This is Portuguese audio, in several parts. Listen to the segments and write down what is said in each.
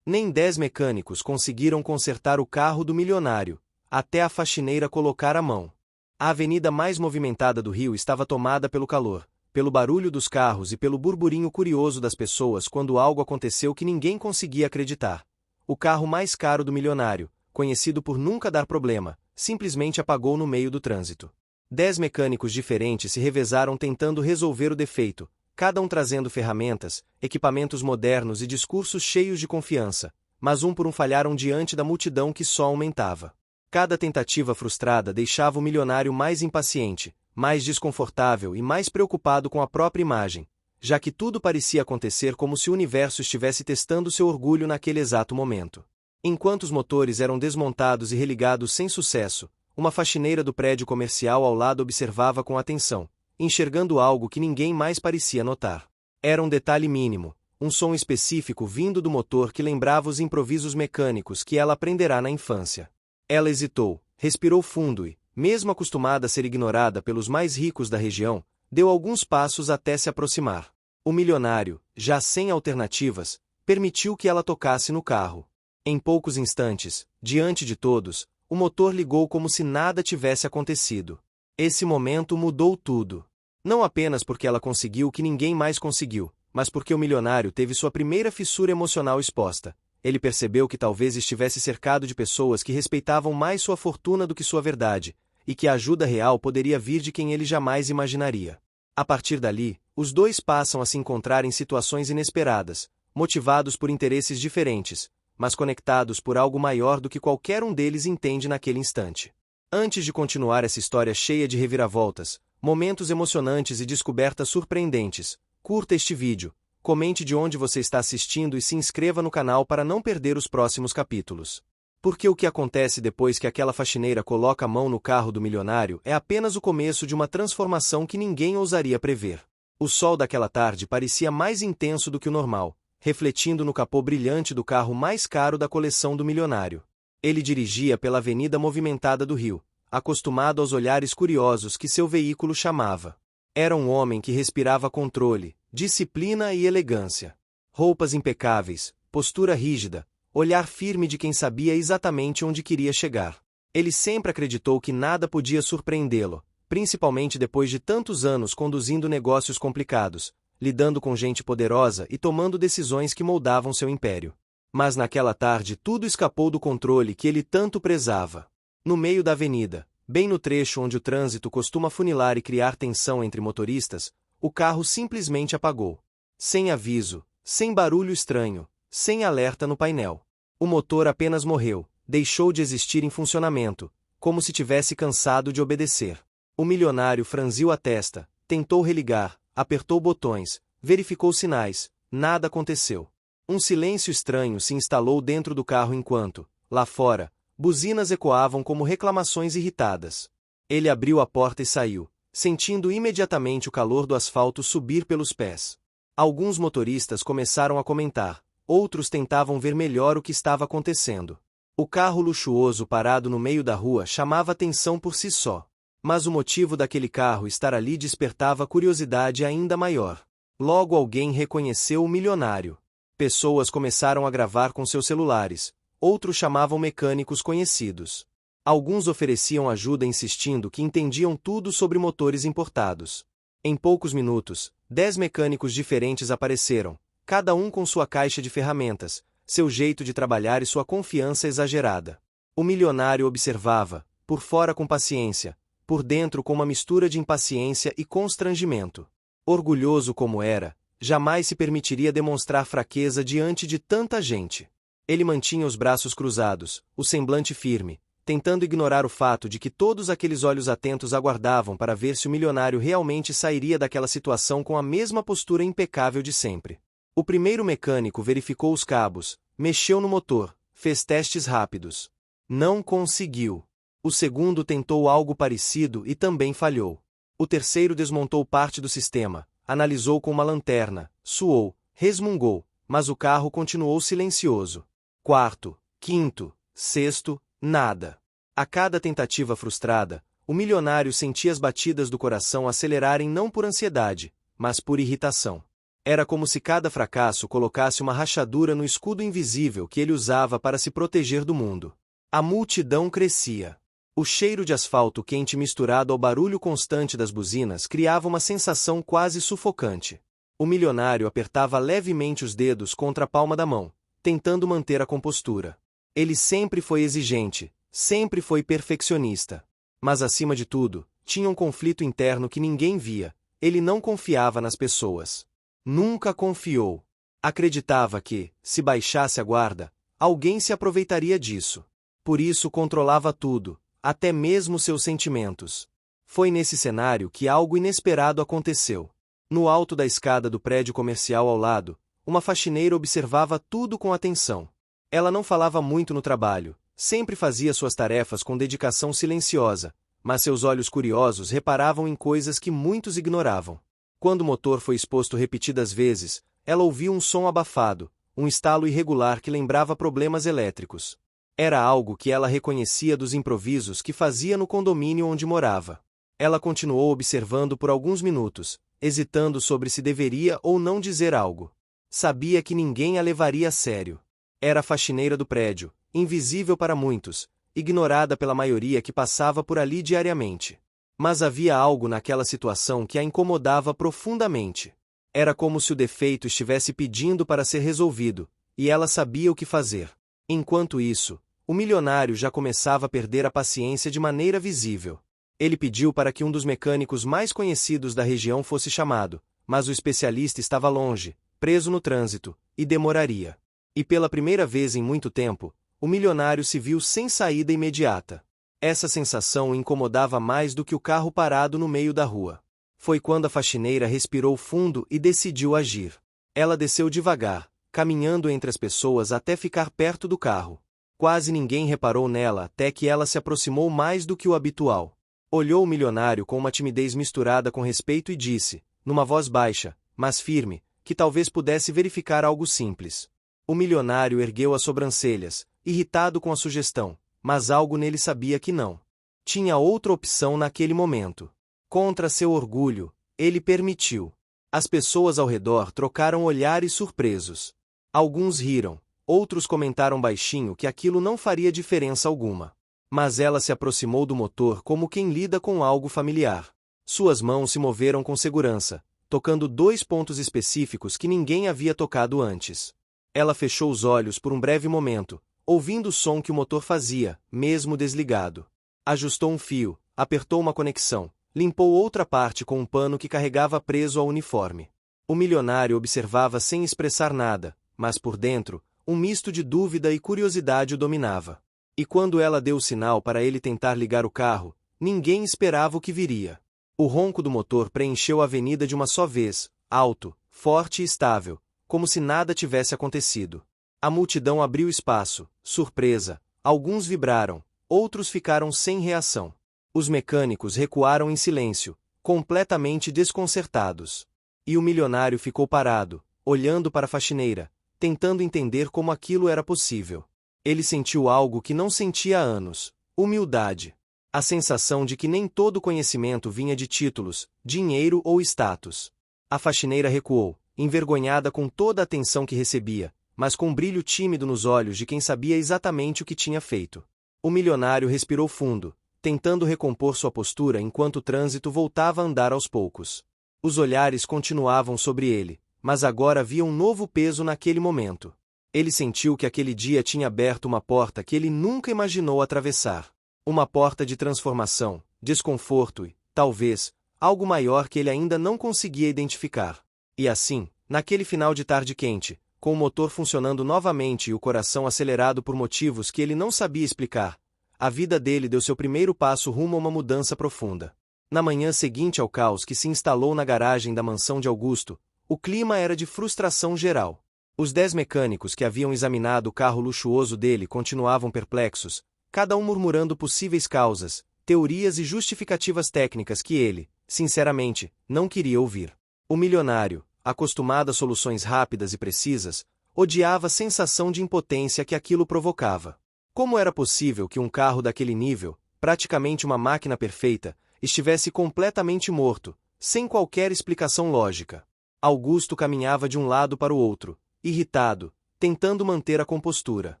Nem 10 mecânicos conseguiram consertar o carro do milionário, até a faxineira colocar a mão. A avenida mais movimentada do Rio estava tomada pelo calor, pelo barulho dos carros e pelo burburinho curioso das pessoas quando algo aconteceu que ninguém conseguia acreditar. O carro mais caro do milionário, conhecido por nunca dar problema, simplesmente apagou no meio do trânsito. 10 mecânicos diferentes se revezaram tentando resolver o defeito, cada um trazendo ferramentas, equipamentos modernos e discursos cheios de confiança, mas um por um falharam diante da multidão que só aumentava. Cada tentativa frustrada deixava o milionário mais impaciente, mais desconfortável e mais preocupado com a própria imagem, já que tudo parecia acontecer como se o universo estivesse testando seu orgulho naquele exato momento. Enquanto os motores eram desmontados e religados sem sucesso, uma faxineira do prédio comercial ao lado observava com atenção, enxergando algo que ninguém mais parecia notar. Era um detalhe mínimo, um som específico vindo do motor que lembrava os improvisos mecânicos que ela aprenderá na infância. Ela hesitou, respirou fundo e, mesmo acostumada a ser ignorada pelos mais ricos da região, deu alguns passos até se aproximar. O milionário, já sem alternativas, permitiu que ela tocasse no carro. Em poucos instantes, diante de todos, o motor ligou como se nada tivesse acontecido. Esse momento mudou tudo. Não apenas porque ela conseguiu o que ninguém mais conseguiu, mas porque o milionário teve sua primeira fissura emocional exposta. Ele percebeu que talvez estivesse cercado de pessoas que respeitavam mais sua fortuna do que sua verdade, e que a ajuda real poderia vir de quem ele jamais imaginaria. A partir dali, os dois passam a se encontrar em situações inesperadas, motivados por interesses diferentes, mas conectados por algo maior do que qualquer um deles entende naquele instante. Antes de continuar essa história cheia de reviravoltas, momentos emocionantes e descobertas surpreendentes, curta este vídeo, comente de onde você está assistindo e se inscreva no canal para não perder os próximos capítulos. Porque o que acontece depois que aquela faxineira coloca a mão no carro do milionário é apenas o começo de uma transformação que ninguém ousaria prever. O sol daquela tarde parecia mais intenso do que o normal, refletindo no capô brilhante do carro mais caro da coleção do milionário. Ele dirigia pela avenida movimentada do Rio, acostumado aos olhares curiosos que seu veículo chamava. Era um homem que respirava controle, disciplina e elegância. Roupas impecáveis, postura rígida, olhar firme de quem sabia exatamente onde queria chegar. Ele sempre acreditou que nada podia surpreendê-lo, principalmente depois de tantos anos conduzindo negócios complicados, lidando com gente poderosa e tomando decisões que moldavam seu império. Mas naquela tarde tudo escapou do controle que ele tanto prezava. No meio da avenida, bem no trecho onde o trânsito costuma funilar e criar tensão entre motoristas, o carro simplesmente apagou. Sem aviso, sem barulho estranho, sem alerta no painel. O motor apenas morreu, deixou de existir em funcionamento, como se tivesse cansado de obedecer. O milionário franziu a testa, tentou religar, apertou botões, verificou sinais, nada aconteceu. Um silêncio estranho se instalou dentro do carro enquanto, lá fora, buzinas ecoavam como reclamações irritadas. Ele abriu a porta e saiu, sentindo imediatamente o calor do asfalto subir pelos pés. Alguns motoristas começaram a comentar, outros tentavam ver melhor o que estava acontecendo. O carro luxuoso parado no meio da rua chamava atenção por si só. Mas o motivo daquele carro estar ali despertava curiosidade ainda maior. Logo alguém reconheceu o milionário. Pessoas começaram a gravar com seus celulares, outros chamavam mecânicos conhecidos. Alguns ofereciam ajuda insistindo que entendiam tudo sobre motores importados. Em poucos minutos, 10 mecânicos diferentes apareceram, cada um com sua caixa de ferramentas, seu jeito de trabalhar e sua confiança exagerada. O milionário observava, por fora com paciência, por dentro com uma mistura de impaciência e constrangimento. Orgulhoso como era, jamais se permitiria demonstrar fraqueza diante de tanta gente. Ele mantinha os braços cruzados, o semblante firme, tentando ignorar o fato de que todos aqueles olhos atentos aguardavam para ver se o milionário realmente sairia daquela situação com a mesma postura impecável de sempre. O primeiro mecânico verificou os cabos, mexeu no motor, fez testes rápidos. Não conseguiu. O segundo tentou algo parecido e também falhou. O terceiro desmontou parte do sistema, analisou com uma lanterna, suou, resmungou, mas o carro continuou silencioso. Quarto, quinto, sexto, nada. A cada tentativa frustrada, o milionário sentia as batidas do coração acelerarem não por ansiedade, mas por irritação. Era como se cada fracasso colocasse uma rachadura no escudo invisível que ele usava para se proteger do mundo. A multidão crescia. O cheiro de asfalto quente misturado ao barulho constante das buzinas criava uma sensação quase sufocante. O milionário apertava levemente os dedos contra a palma da mão, tentando manter a compostura. Ele sempre foi exigente, sempre foi perfeccionista. Mas acima de tudo, tinha um conflito interno que ninguém via. Ele não confiava nas pessoas. Nunca confiou. Acreditava que, se baixasse a guarda, alguém se aproveitaria disso. Por isso controlava tudo, até mesmo seus sentimentos. Foi nesse cenário que algo inesperado aconteceu. No alto da escada do prédio comercial ao lado, uma faxineira observava tudo com atenção. Ela não falava muito no trabalho, sempre fazia suas tarefas com dedicação silenciosa, mas seus olhos curiosos reparavam em coisas que muitos ignoravam. Quando o motor foi exposto repetidas vezes, ela ouviu um som abafado, um estalo irregular que lembrava problemas elétricos. Era algo que ela reconhecia dos improvisos que fazia no condomínio onde morava. Ela continuou observando por alguns minutos, hesitando sobre se deveria ou não dizer algo. Sabia que ninguém a levaria a sério. Era a faxineira do prédio, invisível para muitos, ignorada pela maioria que passava por ali diariamente. Mas havia algo naquela situação que a incomodava profundamente. Era como se o defeito estivesse pedindo para ser resolvido, e ela sabia o que fazer. Enquanto isso, o milionário já começava a perder a paciência de maneira visível. Ele pediu para que um dos mecânicos mais conhecidos da região fosse chamado, mas o especialista estava longe, preso no trânsito, e demoraria. E pela primeira vez em muito tempo, o milionário se viu sem saída imediata. Essa sensação o incomodava mais do que o carro parado no meio da rua. Foi quando a faxineira respirou fundo e decidiu agir. Ela desceu devagar, caminhando entre as pessoas até ficar perto do carro. Quase ninguém reparou nela até que ela se aproximou mais do que o habitual. Olhou o milionário com uma timidez misturada com respeito e disse, numa voz baixa, mas firme, que talvez pudesse verificar algo simples. O milionário ergueu as sobrancelhas, irritado com a sugestão, mas algo nele sabia que não. Tinha outra opção naquele momento. Contra seu orgulho, ele permitiu. As pessoas ao redor trocaram olhares surpresos. Alguns riram, outros comentaram baixinho que aquilo não faria diferença alguma. Mas ela se aproximou do motor como quem lida com algo familiar. Suas mãos se moveram com segurança, tocando 2 pontos específicos que ninguém havia tocado antes. Ela fechou os olhos por um breve momento, ouvindo o som que o motor fazia, mesmo desligado. Ajustou um fio, apertou uma conexão, limpou outra parte com um pano que carregava preso ao uniforme. O milionário observava sem expressar nada, mas por dentro, um misto de dúvida e curiosidade o dominava. E quando ela deu o sinal para ele tentar ligar o carro, ninguém esperava o que viria. O ronco do motor preencheu a avenida de uma só vez, alto, forte e estável, como se nada tivesse acontecido. A multidão abriu espaço, surpresa, alguns vibraram, outros ficaram sem reação. Os mecânicos recuaram em silêncio, completamente desconcertados. E o milionário ficou parado, olhando para a faxineira, tentando entender como aquilo era possível. Ele sentiu algo que não sentia há anos: humildade. A sensação de que nem todo conhecimento vinha de títulos, dinheiro ou status. A faxineira recuou, envergonhada com toda a atenção que recebia, mas com um brilho tímido nos olhos de quem sabia exatamente o que tinha feito. O milionário respirou fundo, tentando recompor sua postura enquanto o trânsito voltava a andar aos poucos. Os olhares continuavam sobre ele, mas agora havia um novo peso naquele momento. Ele sentiu que aquele dia tinha aberto uma porta que ele nunca imaginou atravessar. Uma porta de transformação, desconforto e, talvez, algo maior que ele ainda não conseguia identificar. E assim, naquele final de tarde quente, com o motor funcionando novamente e o coração acelerado por motivos que ele não sabia explicar, a vida dele deu seu primeiro passo rumo a uma mudança profunda. Na manhã seguinte ao caos que se instalou na garagem da mansão de Augusto, o clima era de frustração geral. Os 10 mecânicos que haviam examinado o carro luxuoso dele continuavam perplexos, cada um murmurando possíveis causas, teorias e justificativas técnicas que ele, sinceramente, não queria ouvir. O milionário, acostumado a soluções rápidas e precisas, odiava a sensação de impotência que aquilo provocava. Como era possível que um carro daquele nível, praticamente uma máquina perfeita, estivesse completamente morto, sem qualquer explicação lógica? Augusto caminhava de um lado para o outro, irritado, tentando manter a compostura.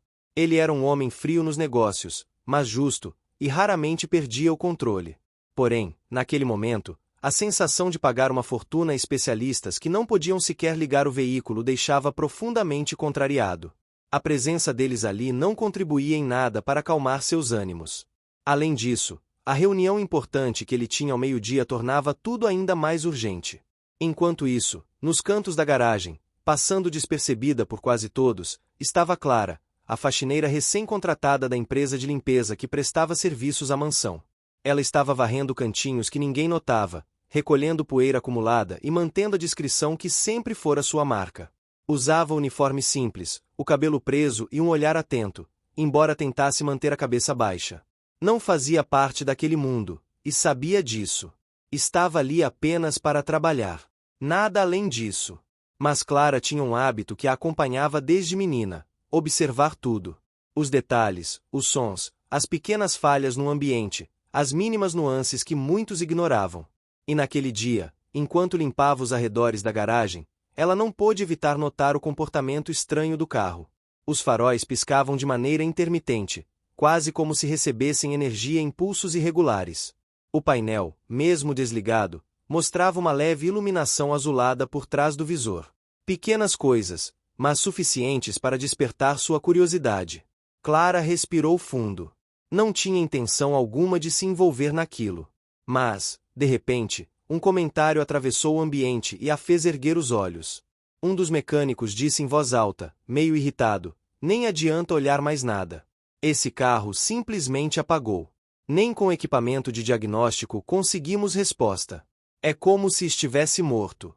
Ele era um homem frio nos negócios, mas justo, e raramente perdia o controle. Porém, naquele momento, a sensação de pagar uma fortuna a especialistas que não podiam sequer ligar o veículo o deixava profundamente contrariado. A presença deles ali não contribuía em nada para acalmar seus ânimos. Além disso, a reunião importante que ele tinha ao meio-dia tornava tudo ainda mais urgente. Enquanto isso, nos cantos da garagem, passando despercebida por quase todos, estava Clara, a faxineira recém-contratada da empresa de limpeza que prestava serviços à mansão. Ela estava varrendo cantinhos que ninguém notava, recolhendo poeira acumulada e mantendo a discrição que sempre fora sua marca. Usava uniforme simples, o cabelo preso e um olhar atento, embora tentasse manter a cabeça baixa. Não fazia parte daquele mundo, e sabia disso. Estava ali apenas para trabalhar. Nada além disso. Mas Clara tinha um hábito que a acompanhava desde menina: observar tudo. Os detalhes, os sons, as pequenas falhas no ambiente, as mínimas nuances que muitos ignoravam. E naquele dia, enquanto limpava os arredores da garagem, ela não pôde evitar notar o comportamento estranho do carro. Os faróis piscavam de maneira intermitente, quase como se recebessem energia em pulsos irregulares. O painel, mesmo desligado, mostrava uma leve iluminação azulada por trás do visor. Pequenas coisas, mas suficientes para despertar sua curiosidade. Clara respirou fundo. Não tinha intenção alguma de se envolver naquilo. Mas, de repente, um comentário atravessou o ambiente e a fez erguer os olhos. Um dos mecânicos disse em voz alta, meio irritado: "Nem adianta olhar mais nada. Esse carro simplesmente apagou. Nem com equipamento de diagnóstico conseguimos resposta. É como se estivesse morto."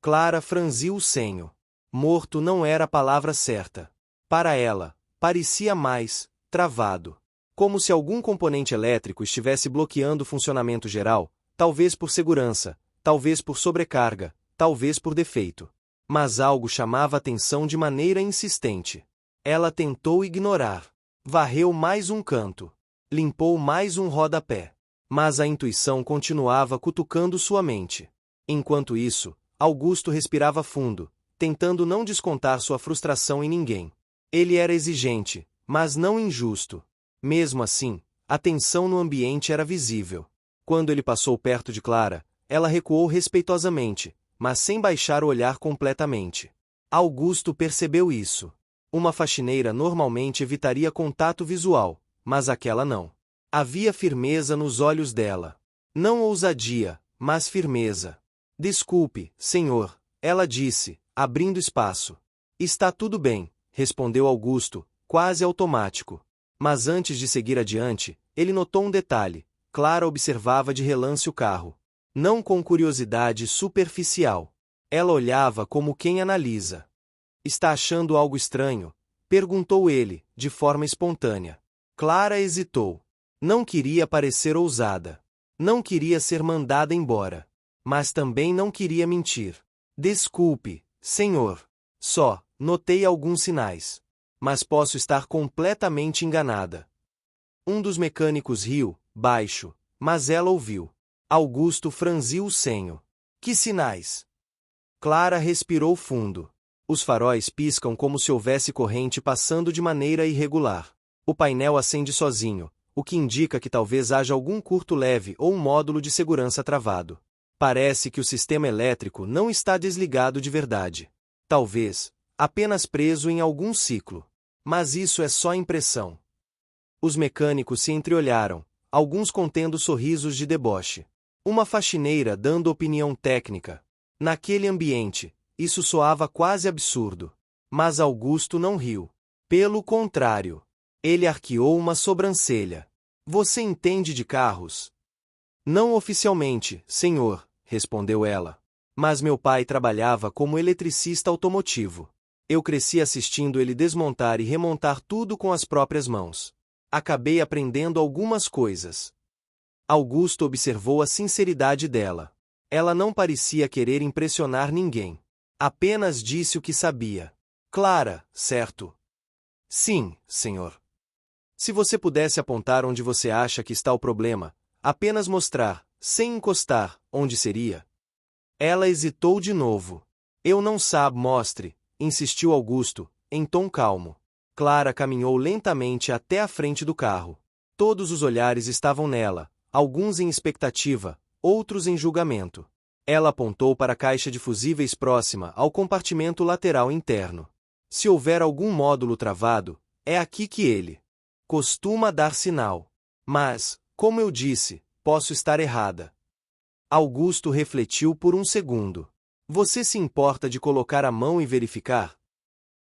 Clara franziu o senho. Morto não era a palavra certa. Para ela, parecia mais travado. Como se algum componente elétrico estivesse bloqueando o funcionamento geral, talvez por segurança, talvez por sobrecarga, talvez por defeito. Mas algo chamava a atenção de maneira insistente. Ela tentou ignorar. Varreu mais um canto. Limpou mais um rodapé. Mas a intuição continuava cutucando sua mente. Enquanto isso, Augusto respirava fundo, tentando não descontar sua frustração em ninguém. Ele era exigente, mas não injusto. Mesmo assim, a tensão no ambiente era visível. Quando ele passou perto de Clara, ela recuou respeitosamente, mas sem baixar o olhar completamente. Augusto percebeu isso. Uma faxineira normalmente evitaria contato visual, mas aquela não. Havia firmeza nos olhos dela. Não ousadia, mas firmeza. "Desculpe, senhor", ela disse, abrindo espaço. "Está tudo bem", respondeu Augusto, quase automático. Mas antes de seguir adiante, ele notou um detalhe. Clara observava de relance o carro. Não com curiosidade superficial. Ela olhava como quem analisa. "Está achando algo estranho?", perguntou ele, de forma espontânea. Clara hesitou. Não queria parecer ousada. Não queria ser mandada embora. Mas também não queria mentir. "Desculpe, senhor. Só notei alguns sinais. Mas posso estar completamente enganada." Um dos mecânicos riu, baixo, mas ela ouviu. Augusto franziu o senho. "Que sinais?" Clara respirou fundo. Os faróis piscam como se houvesse corrente passando de maneira irregular. O painel acende sozinho, o que indica que talvez haja algum curto leve ou um módulo de segurança travado. Parece que o sistema elétrico não está desligado de verdade. Talvez, apenas preso em algum ciclo. Mas isso é só impressão. Os mecânicos se entreolharam, alguns contendo sorrisos de deboche. Uma faxineira dando opinião técnica. Naquele ambiente, isso soava quase absurdo. Mas Augusto não riu. Pelo contrário. Ele arqueou uma sobrancelha. "Você entende de carros?" "Não oficialmente, senhor", respondeu ela. "Mas meu pai trabalhava como eletricista automotivo. Eu cresci assistindo ele desmontar e remontar tudo com as próprias mãos. Acabei aprendendo algumas coisas." Augusto observou a sinceridade dela. Ela não parecia querer impressionar ninguém. Apenas disse o que sabia. "Clara, certo?" "Sim, senhor." "Se você pudesse apontar onde você acha que está o problema, apenas mostrar, sem encostar, onde seria?" Ela hesitou de novo. Eu não sabe, mostre, insistiu Augusto, em tom calmo. Clara caminhou lentamente até a frente do carro. Todos os olhares estavam nela, alguns em expectativa, outros em julgamento. Ela apontou para a caixa de fusíveis próxima ao compartimento lateral interno. Se houver algum módulo travado, é aqui que ele costuma dar sinal. Mas, como eu disse, posso estar errada. Augusto refletiu por um segundo. Você se importa de colocar a mão e verificar?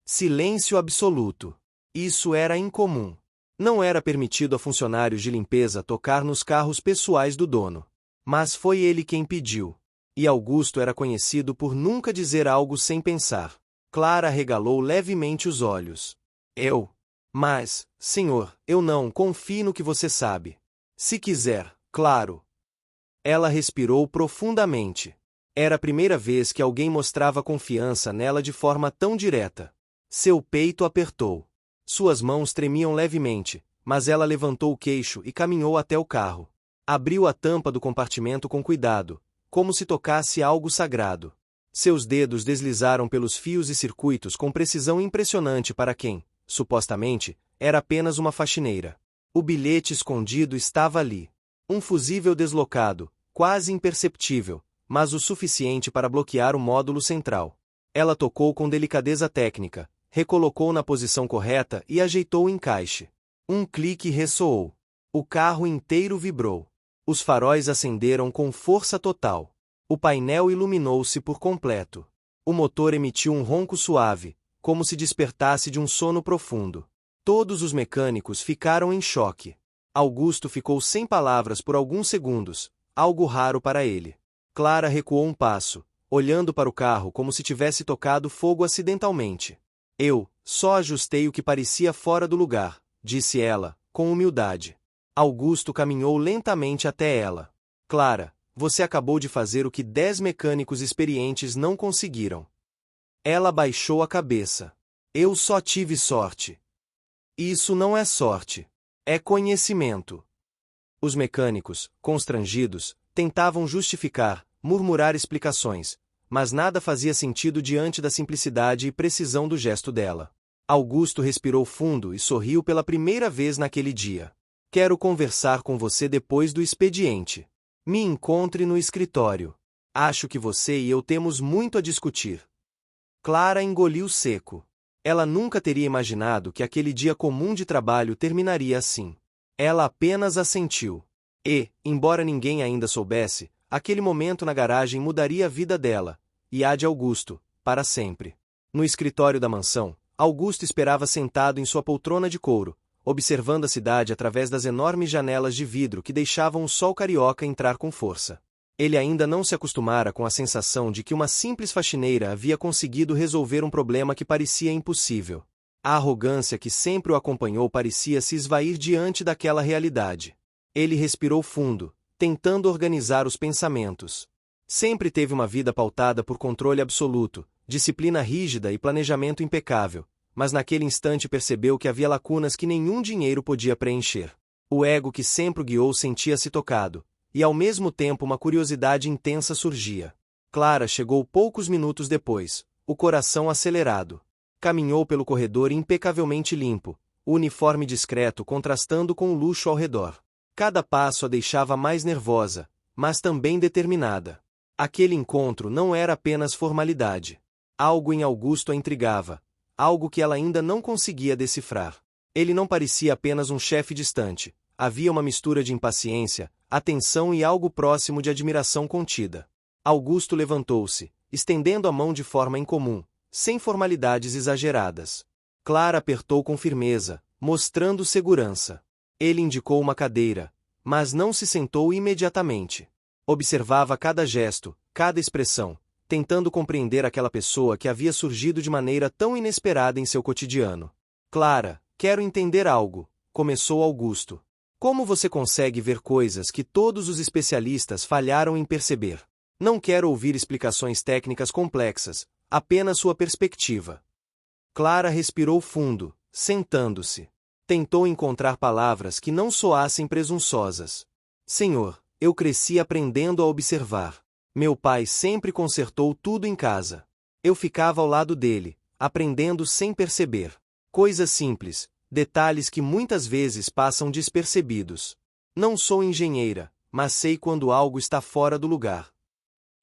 Silêncio absoluto. Isso era incomum. Não era permitido a funcionários de limpeza tocar nos carros pessoais do dono. Mas foi ele quem pediu. E Augusto era conhecido por nunca dizer algo sem pensar. Clara regalou levemente os olhos. Mas, senhor, eu não confio no que você sabe. Se quiser, claro. Ela respirou profundamente. Era a primeira vez que alguém mostrava confiança nela de forma tão direta. Seu peito apertou. Suas mãos tremiam levemente, mas ela levantou o queixo e caminhou até o carro. Abriu a tampa do compartimento com cuidado, como se tocasse algo sagrado. Seus dedos deslizaram pelos fios e circuitos com precisão impressionante para quem, supostamente, era apenas uma faxineira. O bilhete escondido estava ali. Um fusível deslocado, quase imperceptível, mas o suficiente para bloquear o módulo central. Ela tocou com delicadeza técnica, recolocou na posição correta e ajeitou o encaixe. Um clique ressoou. O carro inteiro vibrou. Os faróis acenderam com força total. O painel iluminou-se por completo. O motor emitiu um ronco suave, como se despertasse de um sono profundo. Todos os mecânicos ficaram em choque. Augusto ficou sem palavras por alguns segundos, algo raro para ele. Clara recuou um passo, olhando para o carro como se tivesse tocado fogo acidentalmente. Eu só ajustei o que parecia fora do lugar, disse ela, com humildade. Augusto caminhou lentamente até ela. Clara, você acabou de fazer o que 10 mecânicos experientes não conseguiram. Ela baixou a cabeça. Eu só tive sorte. Isso não é sorte. É conhecimento. Os mecânicos, constrangidos, tentavam justificar, murmurar explicações, mas nada fazia sentido diante da simplicidade e precisão do gesto dela. Augusto respirou fundo e sorriu pela primeira vez naquele dia. Quero conversar com você depois do expediente. Me encontre no escritório. Acho que você e eu temos muito a discutir. Clara engoliu seco. Ela nunca teria imaginado que aquele dia comum de trabalho terminaria assim. Ela apenas assentiu. E, embora ninguém ainda soubesse, aquele momento na garagem mudaria a vida dela, e a de Augusto, para sempre. No escritório da mansão, Augusto esperava sentado em sua poltrona de couro, observando a cidade através das enormes janelas de vidro que deixavam o sol carioca entrar com força. Ele ainda não se acostumara com a sensação de que uma simples faxineira havia conseguido resolver um problema que parecia impossível. A arrogância que sempre o acompanhou parecia se esvair diante daquela realidade. Ele respirou fundo, tentando organizar os pensamentos. Sempre teve uma vida pautada por controle absoluto, disciplina rígida e planejamento impecável, mas naquele instante percebeu que havia lacunas que nenhum dinheiro podia preencher. O ego que sempre o guiou sentia-se tocado, e ao mesmo tempo uma curiosidade intensa surgia. Clara chegou poucos minutos depois, o coração acelerado. Caminhou pelo corredor impecavelmente limpo, o uniforme discreto contrastando com o luxo ao redor. Cada passo a deixava mais nervosa, mas também determinada. Aquele encontro não era apenas formalidade. Algo em Augusto a intrigava, algo que ela ainda não conseguia decifrar. Ele não parecia apenas um chefe distante, havia uma mistura de impaciência, atenção e algo próximo de admiração contida. Augusto levantou-se, estendendo a mão de forma incomum, sem formalidades exageradas. Clara apertou com firmeza, mostrando segurança. Ele indicou uma cadeira, mas não se sentou imediatamente. Observava cada gesto, cada expressão, tentando compreender aquela pessoa que havia surgido de maneira tão inesperada em seu cotidiano. Clara, quero entender algo, começou Augusto. Como você consegue ver coisas que todos os especialistas falharam em perceber? Não quero ouvir explicações técnicas complexas, apenas sua perspectiva. Clara respirou fundo, sentando-se. Tentou encontrar palavras que não soassem presunçosas. Senhor, eu cresci aprendendo a observar. Meu pai sempre consertou tudo em casa. Eu ficava ao lado dele, aprendendo sem perceber. Coisas simples, detalhes que muitas vezes passam despercebidos. Não sou engenheira, mas sei quando algo está fora do lugar.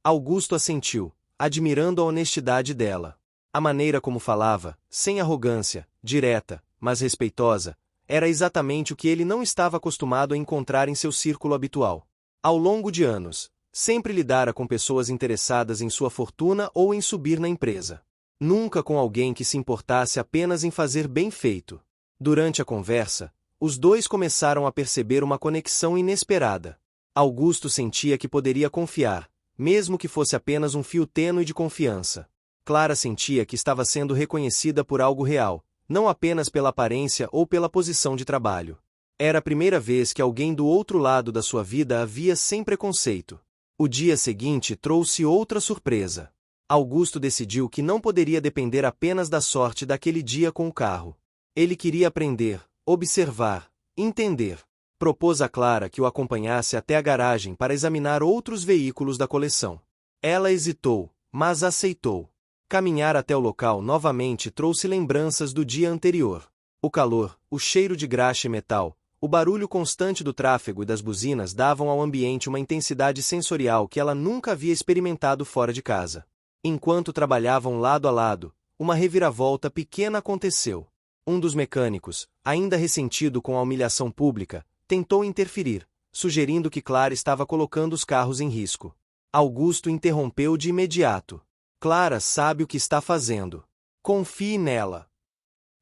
Augusto assentiu, admirando a honestidade dela. A maneira como falava, sem arrogância, direta, mas respeitosa, era exatamente o que ele não estava acostumado a encontrar em seu círculo habitual. Ao longo de anos, sempre lidara com pessoas interessadas em sua fortuna ou em subir na empresa. Nunca com alguém que se importasse apenas em fazer bem feito. Durante a conversa, os dois começaram a perceber uma conexão inesperada. Augusto sentia que poderia confiar, mesmo que fosse apenas um fio tênue de confiança. Clara sentia que estava sendo reconhecida por algo real, não apenas pela aparência ou pela posição de trabalho. Era a primeira vez que alguém do outro lado da sua vida a via sem preconceito. O dia seguinte trouxe outra surpresa. Augusto decidiu que não poderia depender apenas da sorte daquele dia com o carro. Ele queria aprender, observar, entender. Propôs a Clara que o acompanhasse até a garagem para examinar outros veículos da coleção. Ela hesitou, mas aceitou. Caminhar até o local novamente trouxe lembranças do dia anterior. O calor, o cheiro de graxa e metal, o barulho constante do tráfego e das buzinas davam ao ambiente uma intensidade sensorial que ela nunca havia experimentado fora de casa. Enquanto trabalhavam lado a lado, uma reviravolta pequena aconteceu. Um dos mecânicos, ainda ressentido com a humilhação pública, tentou interferir, sugerindo que Clara estava colocando os carros em risco. Augusto interrompeu de imediato. Clara sabe o que está fazendo. Confie nela.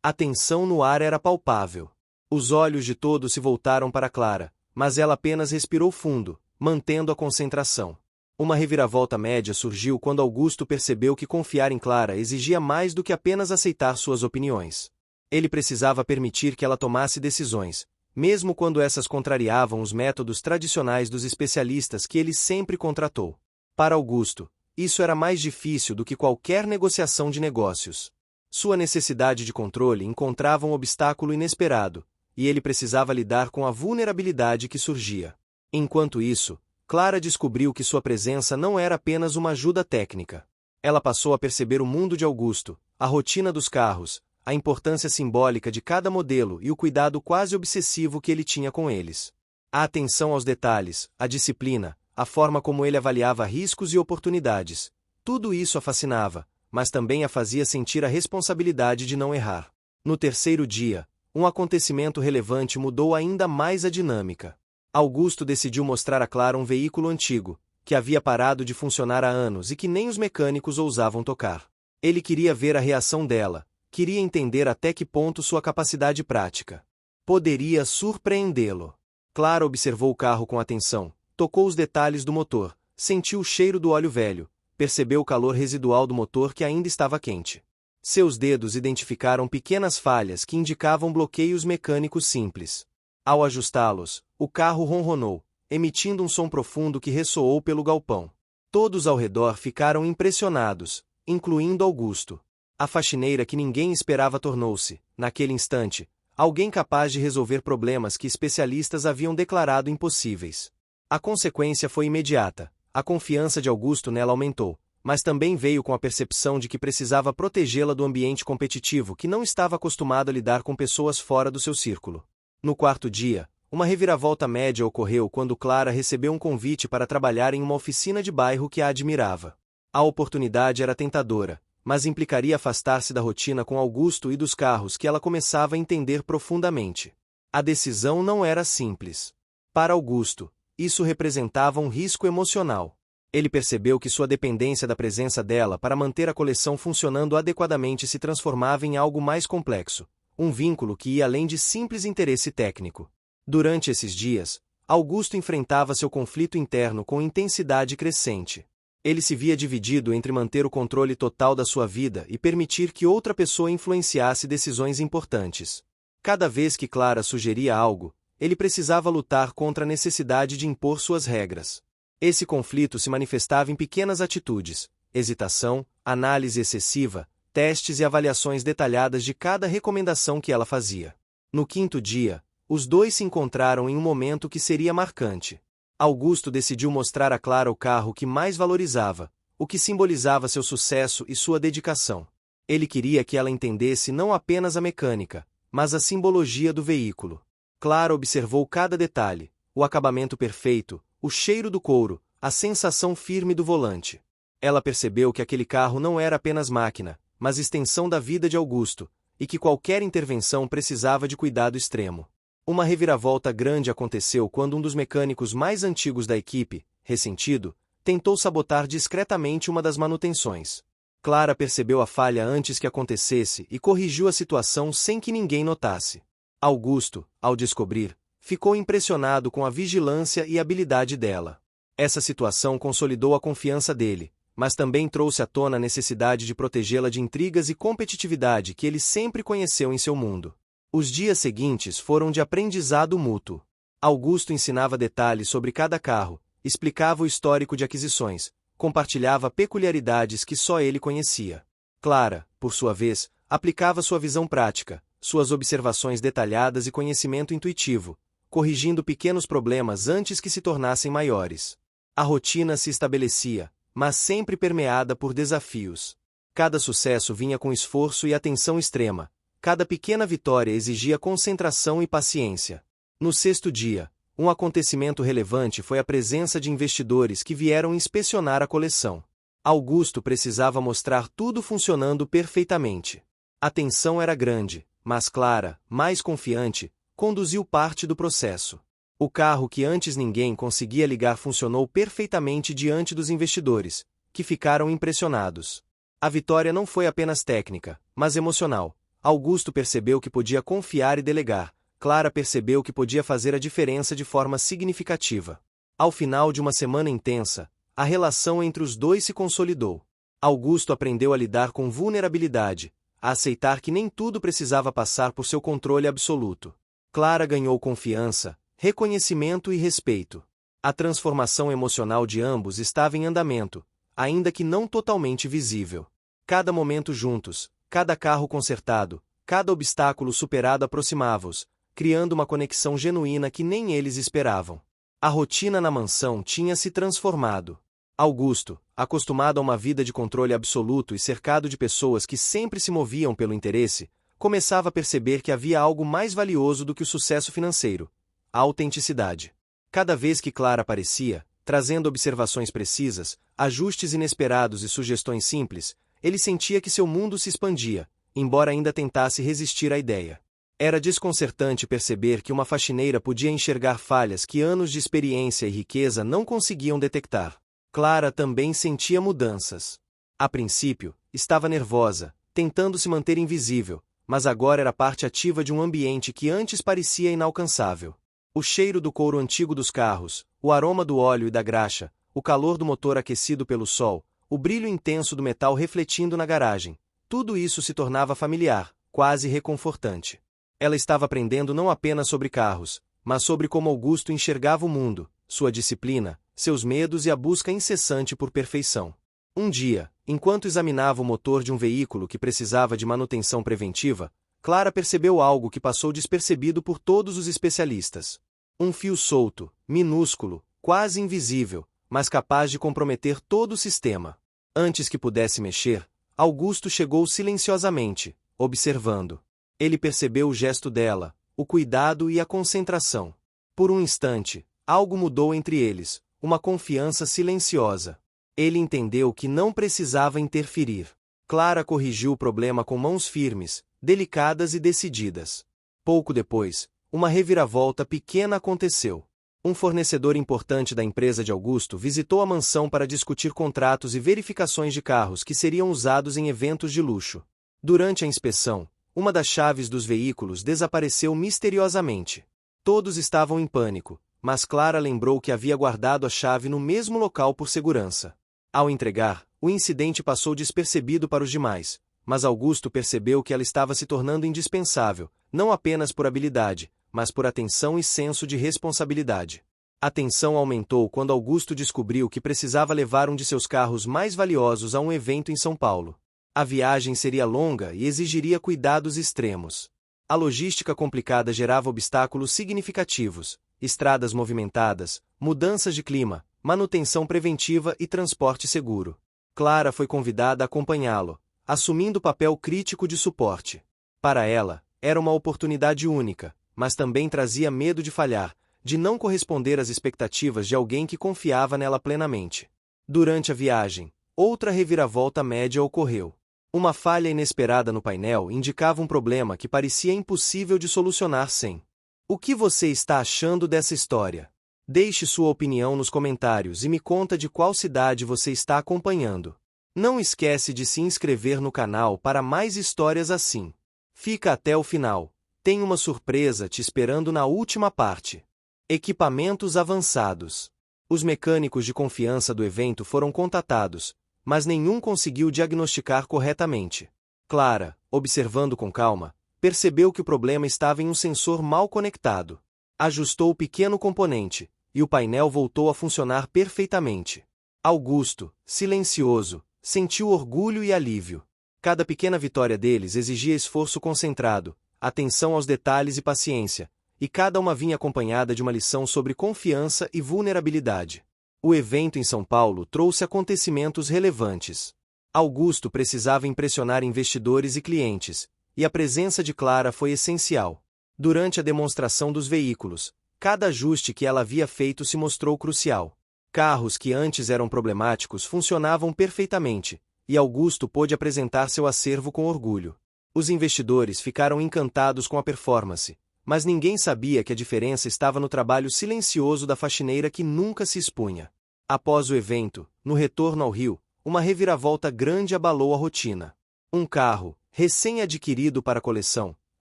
A tensão no ar era palpável. Os olhos de todos se voltaram para Clara, mas ela apenas respirou fundo, mantendo a concentração. Uma reviravolta média surgiu quando Augusto percebeu que confiar em Clara exigia mais do que apenas aceitar suas opiniões. Ele precisava permitir que ela tomasse decisões, mesmo quando essas contrariavam os métodos tradicionais dos especialistas que ele sempre contratou. Para Augusto, isso era mais difícil do que qualquer negociação de negócios. Sua necessidade de controle encontrava um obstáculo inesperado, e ele precisava lidar com a vulnerabilidade que surgia. Enquanto isso, Clara descobriu que sua presença não era apenas uma ajuda técnica. Ela passou a perceber o mundo de Augusto, a rotina dos carros, a importância simbólica de cada modelo e o cuidado quase obsessivo que ele tinha com eles. A atenção aos detalhes, a disciplina, a forma como ele avaliava riscos e oportunidades, tudo isso a fascinava, mas também a fazia sentir a responsabilidade de não errar. No terceiro dia, um acontecimento relevante mudou ainda mais a dinâmica. Augusto decidiu mostrar a Clara um veículo antigo, que havia parado de funcionar há anos e que nem os mecânicos ousavam tocar. Ele queria ver a reação dela, queria entender até que ponto sua capacidade prática poderia surpreendê-lo. Clara observou o carro com atenção, tocou os detalhes do motor, sentiu o cheiro do óleo velho, percebeu o calor residual do motor que ainda estava quente. Seus dedos identificaram pequenas falhas que indicavam bloqueios mecânicos simples. Ao ajustá-los, o carro ronronou, emitindo um som profundo que ressoou pelo galpão. Todos ao redor ficaram impressionados, incluindo Augusto. A faxineira que ninguém esperava tornou-se, naquele instante, alguém capaz de resolver problemas que especialistas haviam declarado impossíveis. A consequência foi imediata. A confiança de Augusto nela aumentou, mas também veio com a percepção de que precisava protegê-la do ambiente competitivo que não estava acostumado a lidar com pessoas fora do seu círculo. No quarto dia, uma reviravolta média ocorreu quando Clara recebeu um convite para trabalhar em uma oficina de bairro que a admirava. A oportunidade era tentadora, mas implicaria afastar-se da rotina com Augusto e dos carros que ela começava a entender profundamente. A decisão não era simples. Para Augusto, isso representava um risco emocional. Ele percebeu que sua dependência da presença dela para manter a coleção funcionando adequadamente se transformava em algo mais complexo, um vínculo que ia além de simples interesse técnico. Durante esses dias, Augusto enfrentava seu conflito interno com intensidade crescente. Ele se via dividido entre manter o controle total da sua vida e permitir que outra pessoa influenciasse decisões importantes. Cada vez que Clara sugeria algo, ele precisava lutar contra a necessidade de impor suas regras. Esse conflito se manifestava em pequenas atitudes: hesitação, análise excessiva, testes e avaliações detalhadas de cada recomendação que ela fazia. No quinto dia, os dois se encontraram em um momento que seria marcante. Augusto decidiu mostrar a Clara o carro que mais valorizava, o que simbolizava seu sucesso e sua dedicação. Ele queria que ela entendesse não apenas a mecânica, mas a simbologia do veículo. Clara observou cada detalhe, o acabamento perfeito, o cheiro do couro, a sensação firme do volante. Ela percebeu que aquele carro não era apenas máquina, mas extensão da vida de Augusto, e que qualquer intervenção precisava de cuidado extremo. Uma reviravolta grande aconteceu quando um dos mecânicos mais antigos da equipe, ressentido, tentou sabotar discretamente uma das manutenções. Clara percebeu a falha antes que acontecesse e corrigiu a situação sem que ninguém notasse. Augusto, ao descobrir, ficou impressionado com a vigilância e habilidade dela. Essa situação consolidou a confiança dele, mas também trouxe à tona a necessidade de protegê-la de intrigas e competitividade que ele sempre conheceu em seu mundo. Os dias seguintes foram de aprendizado mútuo. Augusto ensinava detalhes sobre cada carro, explicava o histórico de aquisições, compartilhava peculiaridades que só ele conhecia. Clara, por sua vez, aplicava sua visão prática, suas observações detalhadas e conhecimento intuitivo, corrigindo pequenos problemas antes que se tornassem maiores. A rotina se estabelecia, mas sempre permeada por desafios. Cada sucesso vinha com esforço e atenção extrema. Cada pequena vitória exigia concentração e paciência. No sexto dia, um acontecimento relevante foi a presença de investidores que vieram inspecionar a coleção. Augusto precisava mostrar tudo funcionando perfeitamente. A tensão era grande, mas Clara, mais confiante, conduziu parte do processo. O carro que antes ninguém conseguia ligar funcionou perfeitamente diante dos investidores, que ficaram impressionados. A vitória não foi apenas técnica, mas emocional. Augusto percebeu que podia confiar e delegar. Clara percebeu que podia fazer a diferença de forma significativa. Ao final de uma semana intensa, a relação entre os dois se consolidou. Augusto aprendeu a lidar com vulnerabilidade, a aceitar que nem tudo precisava passar por seu controle absoluto. Clara ganhou confiança, reconhecimento e respeito. A transformação emocional de ambos estava em andamento, ainda que não totalmente visível. Cada momento juntos, cada carro consertado, cada obstáculo superado aproximava-os, criando uma conexão genuína que nem eles esperavam. A rotina na mansão tinha se transformado. Augusto, acostumado a uma vida de controle absoluto e cercado de pessoas que sempre se moviam pelo interesse, começava a perceber que havia algo mais valioso do que o sucesso financeiro: a autenticidade. Cada vez que Clara aparecia, trazendo observações precisas, ajustes inesperados e sugestões simples, ele sentia que seu mundo se expandia, embora ainda tentasse resistir à ideia. Era desconcertante perceber que uma faxineira podia enxergar falhas que anos de experiência e riqueza não conseguiam detectar. Clara também sentia mudanças. A princípio, estava nervosa, tentando se manter invisível, mas agora era parte ativa de um ambiente que antes parecia inalcançável. O cheiro do couro antigo dos carros, o aroma do óleo e da graxa, o calor do motor aquecido pelo sol, o brilho intenso do metal refletindo na garagem, tudo isso se tornava familiar, quase reconfortante. Ela estava aprendendo não apenas sobre carros, mas sobre como Augusto enxergava o mundo, sua disciplina, seus medos e a busca incessante por perfeição. Um dia, enquanto examinava o motor de um veículo que precisava de manutenção preventiva, Clara percebeu algo que passou despercebido por todos os especialistas. Um fio solto, minúsculo, quase invisível, mas capaz de comprometer todo o sistema. Antes que pudesse mexer, Augusto chegou silenciosamente, observando. Ele percebeu o gesto dela, o cuidado e a concentração. Por um instante, algo mudou entre eles, uma confiança silenciosa. Ele entendeu que não precisava interferir. Clara corrigiu o problema com mãos firmes, delicadas e decididas. Pouco depois, uma reviravolta pequena aconteceu. Um fornecedor importante da empresa de Augusto visitou a mansão para discutir contratos e verificações de carros que seriam usados em eventos de luxo. Durante a inspeção, uma das chaves dos veículos desapareceu misteriosamente. Todos estavam em pânico, mas Clara lembrou que havia guardado a chave no mesmo local por segurança. Ao entregar, o incidente passou despercebido para os demais, mas Augusto percebeu que ela estava se tornando indispensável, não apenas por habilidade, mas por atenção e senso de responsabilidade. A tensão aumentou quando Augusto descobriu que precisava levar um de seus carros mais valiosos a um evento em São Paulo. A viagem seria longa e exigiria cuidados extremos. A logística complicada gerava obstáculos significativos, estradas movimentadas, mudanças de clima, manutenção preventiva e transporte seguro. Clara foi convidada a acompanhá-lo, assumindo o papel crítico de suporte. Para ela, era uma oportunidade única, mas também trazia medo de falhar, de não corresponder às expectativas de alguém que confiava nela plenamente. Durante a viagem, outra reviravolta média ocorreu. Uma falha inesperada no painel indicava um problema que parecia impossível de solucionar sem. O que você está achando dessa história? Deixe sua opinião nos comentários e me conta de qual cidade você está acompanhando. Não esquece de se inscrever no canal para mais histórias assim. Fica até o final. Tem uma surpresa te esperando na última parte. Equipamentos avançados. Os mecânicos de confiança do evento foram contatados, mas nenhum conseguiu diagnosticar corretamente. Clara, observando com calma, percebeu que o problema estava em um sensor mal conectado. Ajustou o pequeno componente, e o painel voltou a funcionar perfeitamente. Augusto, silencioso, sentiu orgulho e alívio. Cada pequena vitória deles exigia esforço concentrado, atenção aos detalhes e paciência, e cada uma vinha acompanhada de uma lição sobre confiança e vulnerabilidade. O evento em São Paulo trouxe acontecimentos relevantes. Augusto precisava impressionar investidores e clientes, e a presença de Clara foi essencial. Durante a demonstração dos veículos, cada ajuste que ela havia feito se mostrou crucial. Carros que antes eram problemáticos funcionavam perfeitamente, e Augusto pôde apresentar seu acervo com orgulho. Os investidores ficaram encantados com a performance, mas ninguém sabia que a diferença estava no trabalho silencioso da faxineira que nunca se expunha. Após o evento, no retorno ao Rio, uma reviravolta grande abalou a rotina. Um carro, recém-adquirido para a coleção,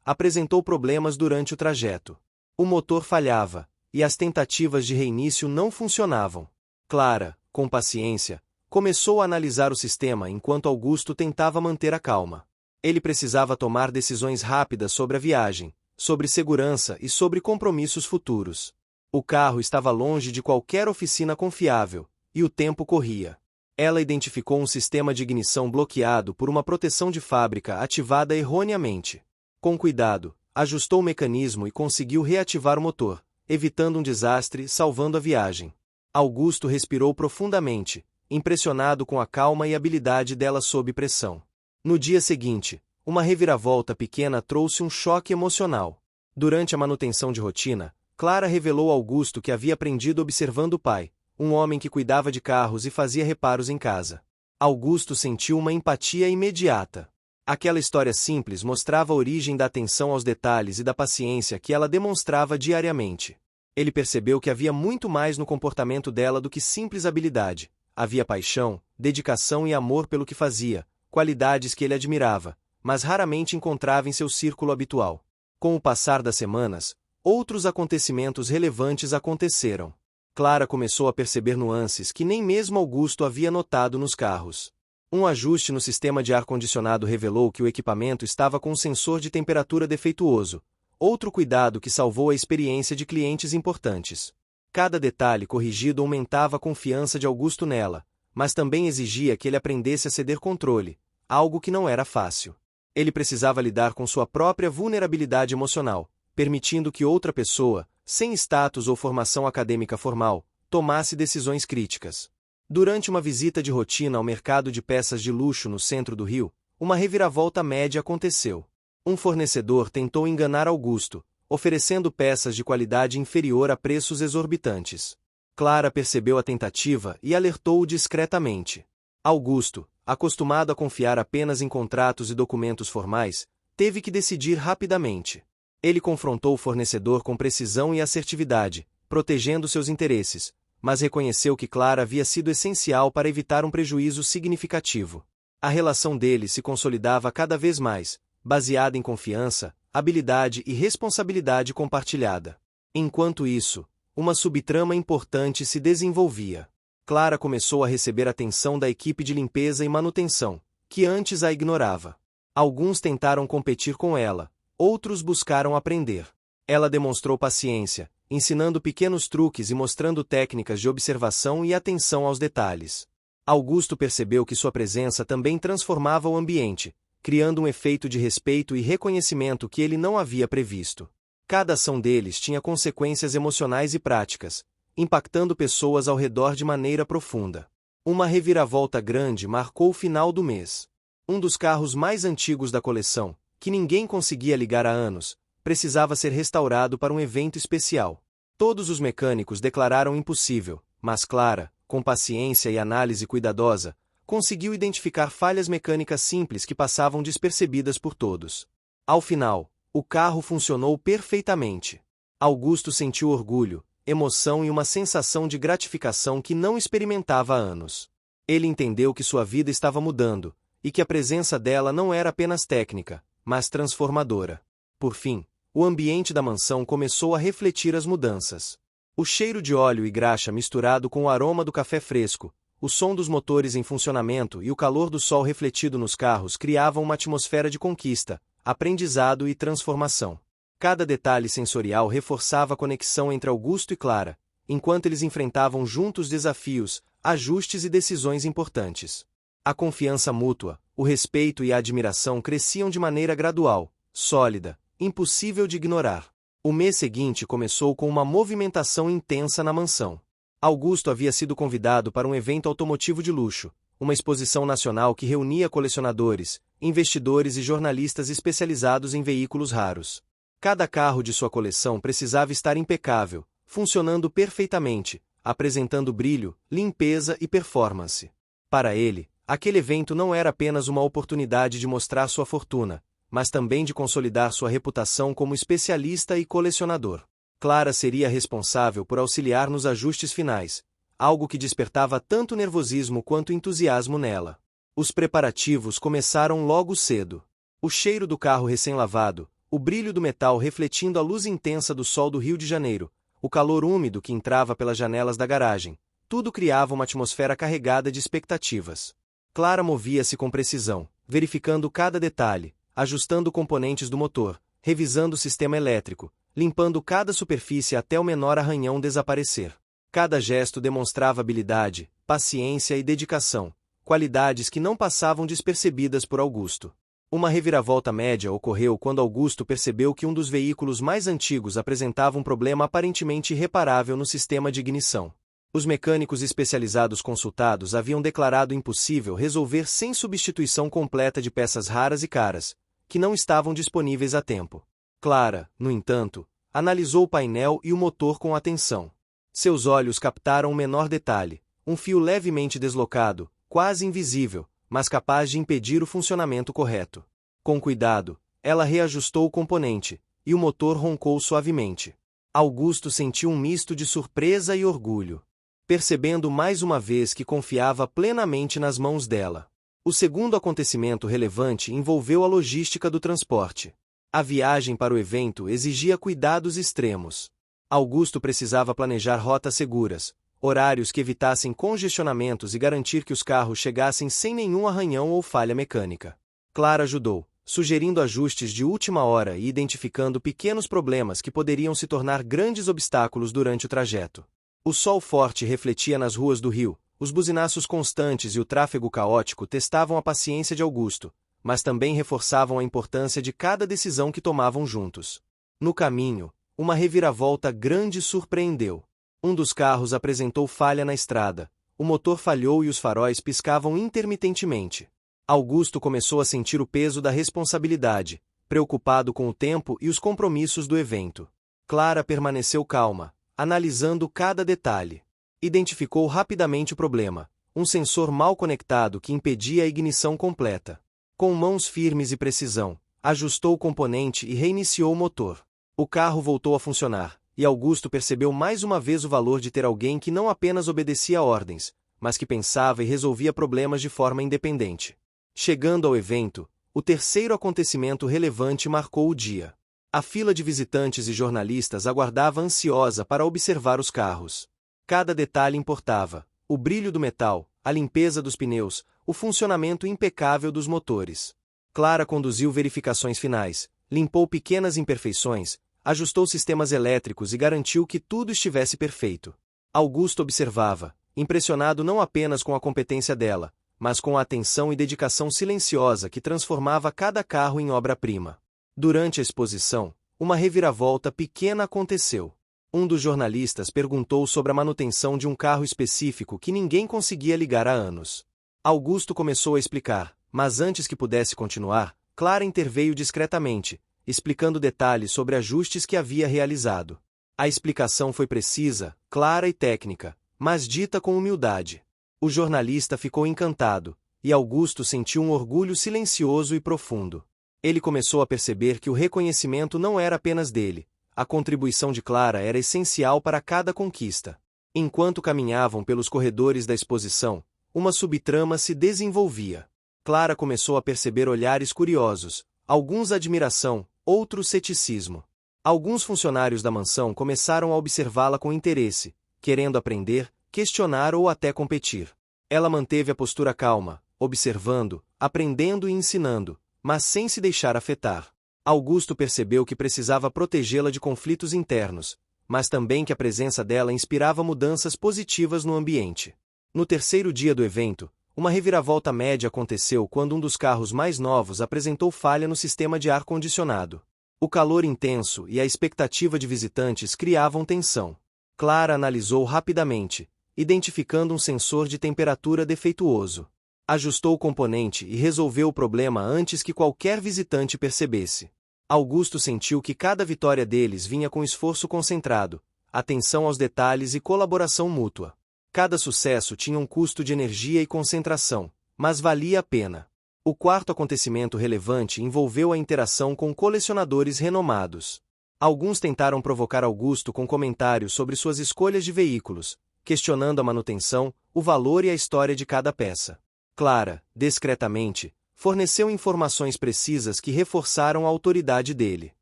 apresentou problemas durante o trajeto. O motor falhava, e as tentativas de reinício não funcionavam. Clara, com paciência, começou a analisar o sistema enquanto Augusto tentava manter a calma. Ele precisava tomar decisões rápidas sobre a viagem, sobre segurança e sobre compromissos futuros. O carro estava longe de qualquer oficina confiável, e o tempo corria. Ela identificou um sistema de ignição bloqueado por uma proteção de fábrica ativada erroneamente. Com cuidado, ajustou o mecanismo e conseguiu reativar o motor, evitando um desastre e salvando a viagem. Augusto respirou profundamente, impressionado com a calma e habilidade dela sob pressão. No dia seguinte, uma reviravolta pequena trouxe um choque emocional. Durante a manutenção de rotina, Clara revelou a Augusto que havia aprendido observando o pai, um homem que cuidava de carros e fazia reparos em casa. Augusto sentiu uma empatia imediata. Aquela história simples mostrava a origem da atenção aos detalhes e da paciência que ela demonstrava diariamente. Ele percebeu que havia muito mais no comportamento dela do que simples habilidade. Havia paixão, dedicação e amor pelo que fazia, qualidades que ele admirava, mas raramente encontrava em seu círculo habitual. Com o passar das semanas, outros acontecimentos relevantes aconteceram. Clara começou a perceber nuances que nem mesmo Augusto havia notado nos carros. Um ajuste no sistema de ar-condicionado revelou que o equipamento estava com um sensor de temperatura defeituoso, outro cuidado que salvou a experiência de clientes importantes. Cada detalhe corrigido aumentava a confiança de Augusto nela, mas também exigia que ele aprendesse a ceder controle, algo que não era fácil. Ele precisava lidar com sua própria vulnerabilidade emocional, permitindo que outra pessoa, sem status ou formação acadêmica formal, tomasse decisões críticas. Durante uma visita de rotina ao mercado de peças de luxo no centro do Rio, uma reviravolta média aconteceu. Um fornecedor tentou enganar Augusto, oferecendo peças de qualidade inferior a preços exorbitantes. Clara percebeu a tentativa e alertou-o discretamente. Augusto, acostumado a confiar apenas em contratos e documentos formais, teve que decidir rapidamente. Ele confrontou o fornecedor com precisão e assertividade, protegendo seus interesses, mas reconheceu que Clara havia sido essencial para evitar um prejuízo significativo. A relação deles se consolidava cada vez mais, baseada em confiança, habilidade e responsabilidade compartilhada. Enquanto isso, uma subtrama importante se desenvolvia. Clara começou a receber atenção da equipe de limpeza e manutenção, que antes a ignorava. Alguns tentaram competir com ela, outros buscaram aprender. Ela demonstrou paciência, ensinando pequenos truques e mostrando técnicas de observação e atenção aos detalhes. Augusto percebeu que sua presença também transformava o ambiente, criando um efeito de respeito e reconhecimento que ele não havia previsto. Cada ação deles tinha consequências emocionais e práticas, impactando pessoas ao redor de maneira profunda. Uma reviravolta grande marcou o final do mês. Um dos carros mais antigos da coleção, que ninguém conseguia ligar há anos, precisava ser restaurado para um evento especial. Todos os mecânicos declararam impossível, mas Clara, com paciência e análise cuidadosa, conseguiu identificar falhas mecânicas simples que passavam despercebidas por todos. Ao final, o carro funcionou perfeitamente. Augusto sentiu orgulho, emoção e uma sensação de gratificação que não experimentava há anos. Ele entendeu que sua vida estava mudando, e que a presença dela não era apenas técnica, mas transformadora. Por fim, o ambiente da mansão começou a refletir as mudanças. O cheiro de óleo e graxa misturado com o aroma do café fresco, o som dos motores em funcionamento e o calor do sol refletido nos carros criavam uma atmosfera de conquista, aprendizado e transformação. Cada detalhe sensorial reforçava a conexão entre Augusto e Clara, enquanto eles enfrentavam juntos desafios, ajustes e decisões importantes. A confiança mútua, o respeito e a admiração cresciam de maneira gradual, sólida, impossível de ignorar. O mês seguinte começou com uma movimentação intensa na mansão. Augusto havia sido convidado para um evento automotivo de luxo, uma exposição nacional que reunia colecionadores, investidores e jornalistas especializados em veículos raros. Cada carro de sua coleção precisava estar impecável, funcionando perfeitamente, apresentando brilho, limpeza e performance. Para ele, aquele evento não era apenas uma oportunidade de mostrar sua fortuna, mas também de consolidar sua reputação como especialista e colecionador. Clara seria responsável por auxiliar nos ajustes finais, algo que despertava tanto nervosismo quanto entusiasmo nela. Os preparativos começaram logo cedo. O cheiro do carro recém-lavado, o brilho do metal refletindo a luz intensa do sol do Rio de Janeiro, o calor úmido que entrava pelas janelas da garagem, tudo criava uma atmosfera carregada de expectativas. Clara movia-se com precisão, verificando cada detalhe, ajustando componentes do motor, revisando o sistema elétrico, limpando cada superfície até o menor arranhão desaparecer. Cada gesto demonstrava habilidade, paciência e dedicação, qualidades que não passavam despercebidas por Augusto. Uma reviravolta média ocorreu quando Augusto percebeu que um dos veículos mais antigos apresentava um problema aparentemente irreparável no sistema de ignição. Os mecânicos especializados consultados haviam declarado impossível resolver sem substituição completa de peças raras e caras, que não estavam disponíveis a tempo. Clara, no entanto, analisou o painel e o motor com atenção. Seus olhos captaram um menor detalhe, um fio levemente deslocado, quase invisível, mas capaz de impedir o funcionamento correto. Com cuidado, ela reajustou o componente, e o motor roncou suavemente. Augusto sentiu um misto de surpresa e orgulho, percebendo mais uma vez que confiava plenamente nas mãos dela. O segundo acontecimento relevante envolveu a logística do transporte. A viagem para o evento exigia cuidados extremos. Augusto precisava planejar rotas seguras, horários que evitassem congestionamentos e garantir que os carros chegassem sem nenhum arranhão ou falha mecânica. Clara ajudou, sugerindo ajustes de última hora e identificando pequenos problemas que poderiam se tornar grandes obstáculos durante o trajeto. O sol forte refletia nas ruas do Rio, os buzinaços constantes e o tráfego caótico testavam a paciência de Augusto, mas também reforçavam a importância de cada decisão que tomavam juntos. No caminho, uma reviravolta grande surpreendeu. Um dos carros apresentou falha na estrada, o motor falhou e os faróis piscavam intermitentemente. Augusto começou a sentir o peso da responsabilidade, preocupado com o tempo e os compromissos do evento. Clara permaneceu calma, analisando cada detalhe. Identificou rapidamente o problema, um sensor mal conectado que impedia a ignição completa. Com mãos firmes e precisão, ajustou o componente e reiniciou o motor. O carro voltou a funcionar, e Augusto percebeu mais uma vez o valor de ter alguém que não apenas obedecia ordens, mas que pensava e resolvia problemas de forma independente. Chegando ao evento, o terceiro acontecimento relevante marcou o dia. A fila de visitantes e jornalistas aguardava ansiosa para observar os carros. Cada detalhe importava: o brilho do metal, a limpeza dos pneus, o funcionamento impecável dos motores. Clara conduziu verificações finais, limpou pequenas imperfeições, ajustou sistemas elétricos e garantiu que tudo estivesse perfeito. Augusto observava, impressionado não apenas com a competência dela, mas com a atenção e dedicação silenciosa que transformava cada carro em obra-prima. Durante a exposição, uma reviravolta pequena aconteceu. Um dos jornalistas perguntou sobre a manutenção de um carro específico que ninguém conseguia ligar há anos. Augusto começou a explicar, mas antes que pudesse continuar, Clara interveio discretamente, explicando detalhes sobre ajustes que havia realizado. A explicação foi precisa, clara e técnica, mas dita com humildade. O jornalista ficou encantado, e Augusto sentiu um orgulho silencioso e profundo. Ele começou a perceber que o reconhecimento não era apenas dele, a contribuição de Clara era essencial para cada conquista. Enquanto caminhavam pelos corredores da exposição, uma subtrama se desenvolvia. Clara começou a perceber olhares curiosos, alguns admiração, outros ceticismo. Alguns funcionários da mansão começaram a observá-la com interesse, querendo aprender, questionar ou até competir. Ela manteve a postura calma, observando, aprendendo e ensinando, mas sem se deixar afetar. Augusto percebeu que precisava protegê-la de conflitos internos, mas também que a presença dela inspirava mudanças positivas no ambiente. No terceiro dia do evento, uma reviravolta média aconteceu quando um dos carros mais novos apresentou falha no sistema de ar-condicionado. O calor intenso e a expectativa de visitantes criavam tensão. Clara analisou rapidamente, identificando um sensor de temperatura defeituoso. Ajustou o componente e resolveu o problema antes que qualquer visitante percebesse. Augusto sentiu que cada vitória deles vinha com esforço concentrado, atenção aos detalhes e colaboração mútua. Cada sucesso tinha um custo de energia e concentração, mas valia a pena. O quarto acontecimento relevante envolveu a interação com colecionadores renomados. Alguns tentaram provocar Augusto com comentários sobre suas escolhas de veículos, questionando a manutenção, o valor e a história de cada peça. Clara, discretamente, forneceu informações precisas que reforçaram a autoridade dele.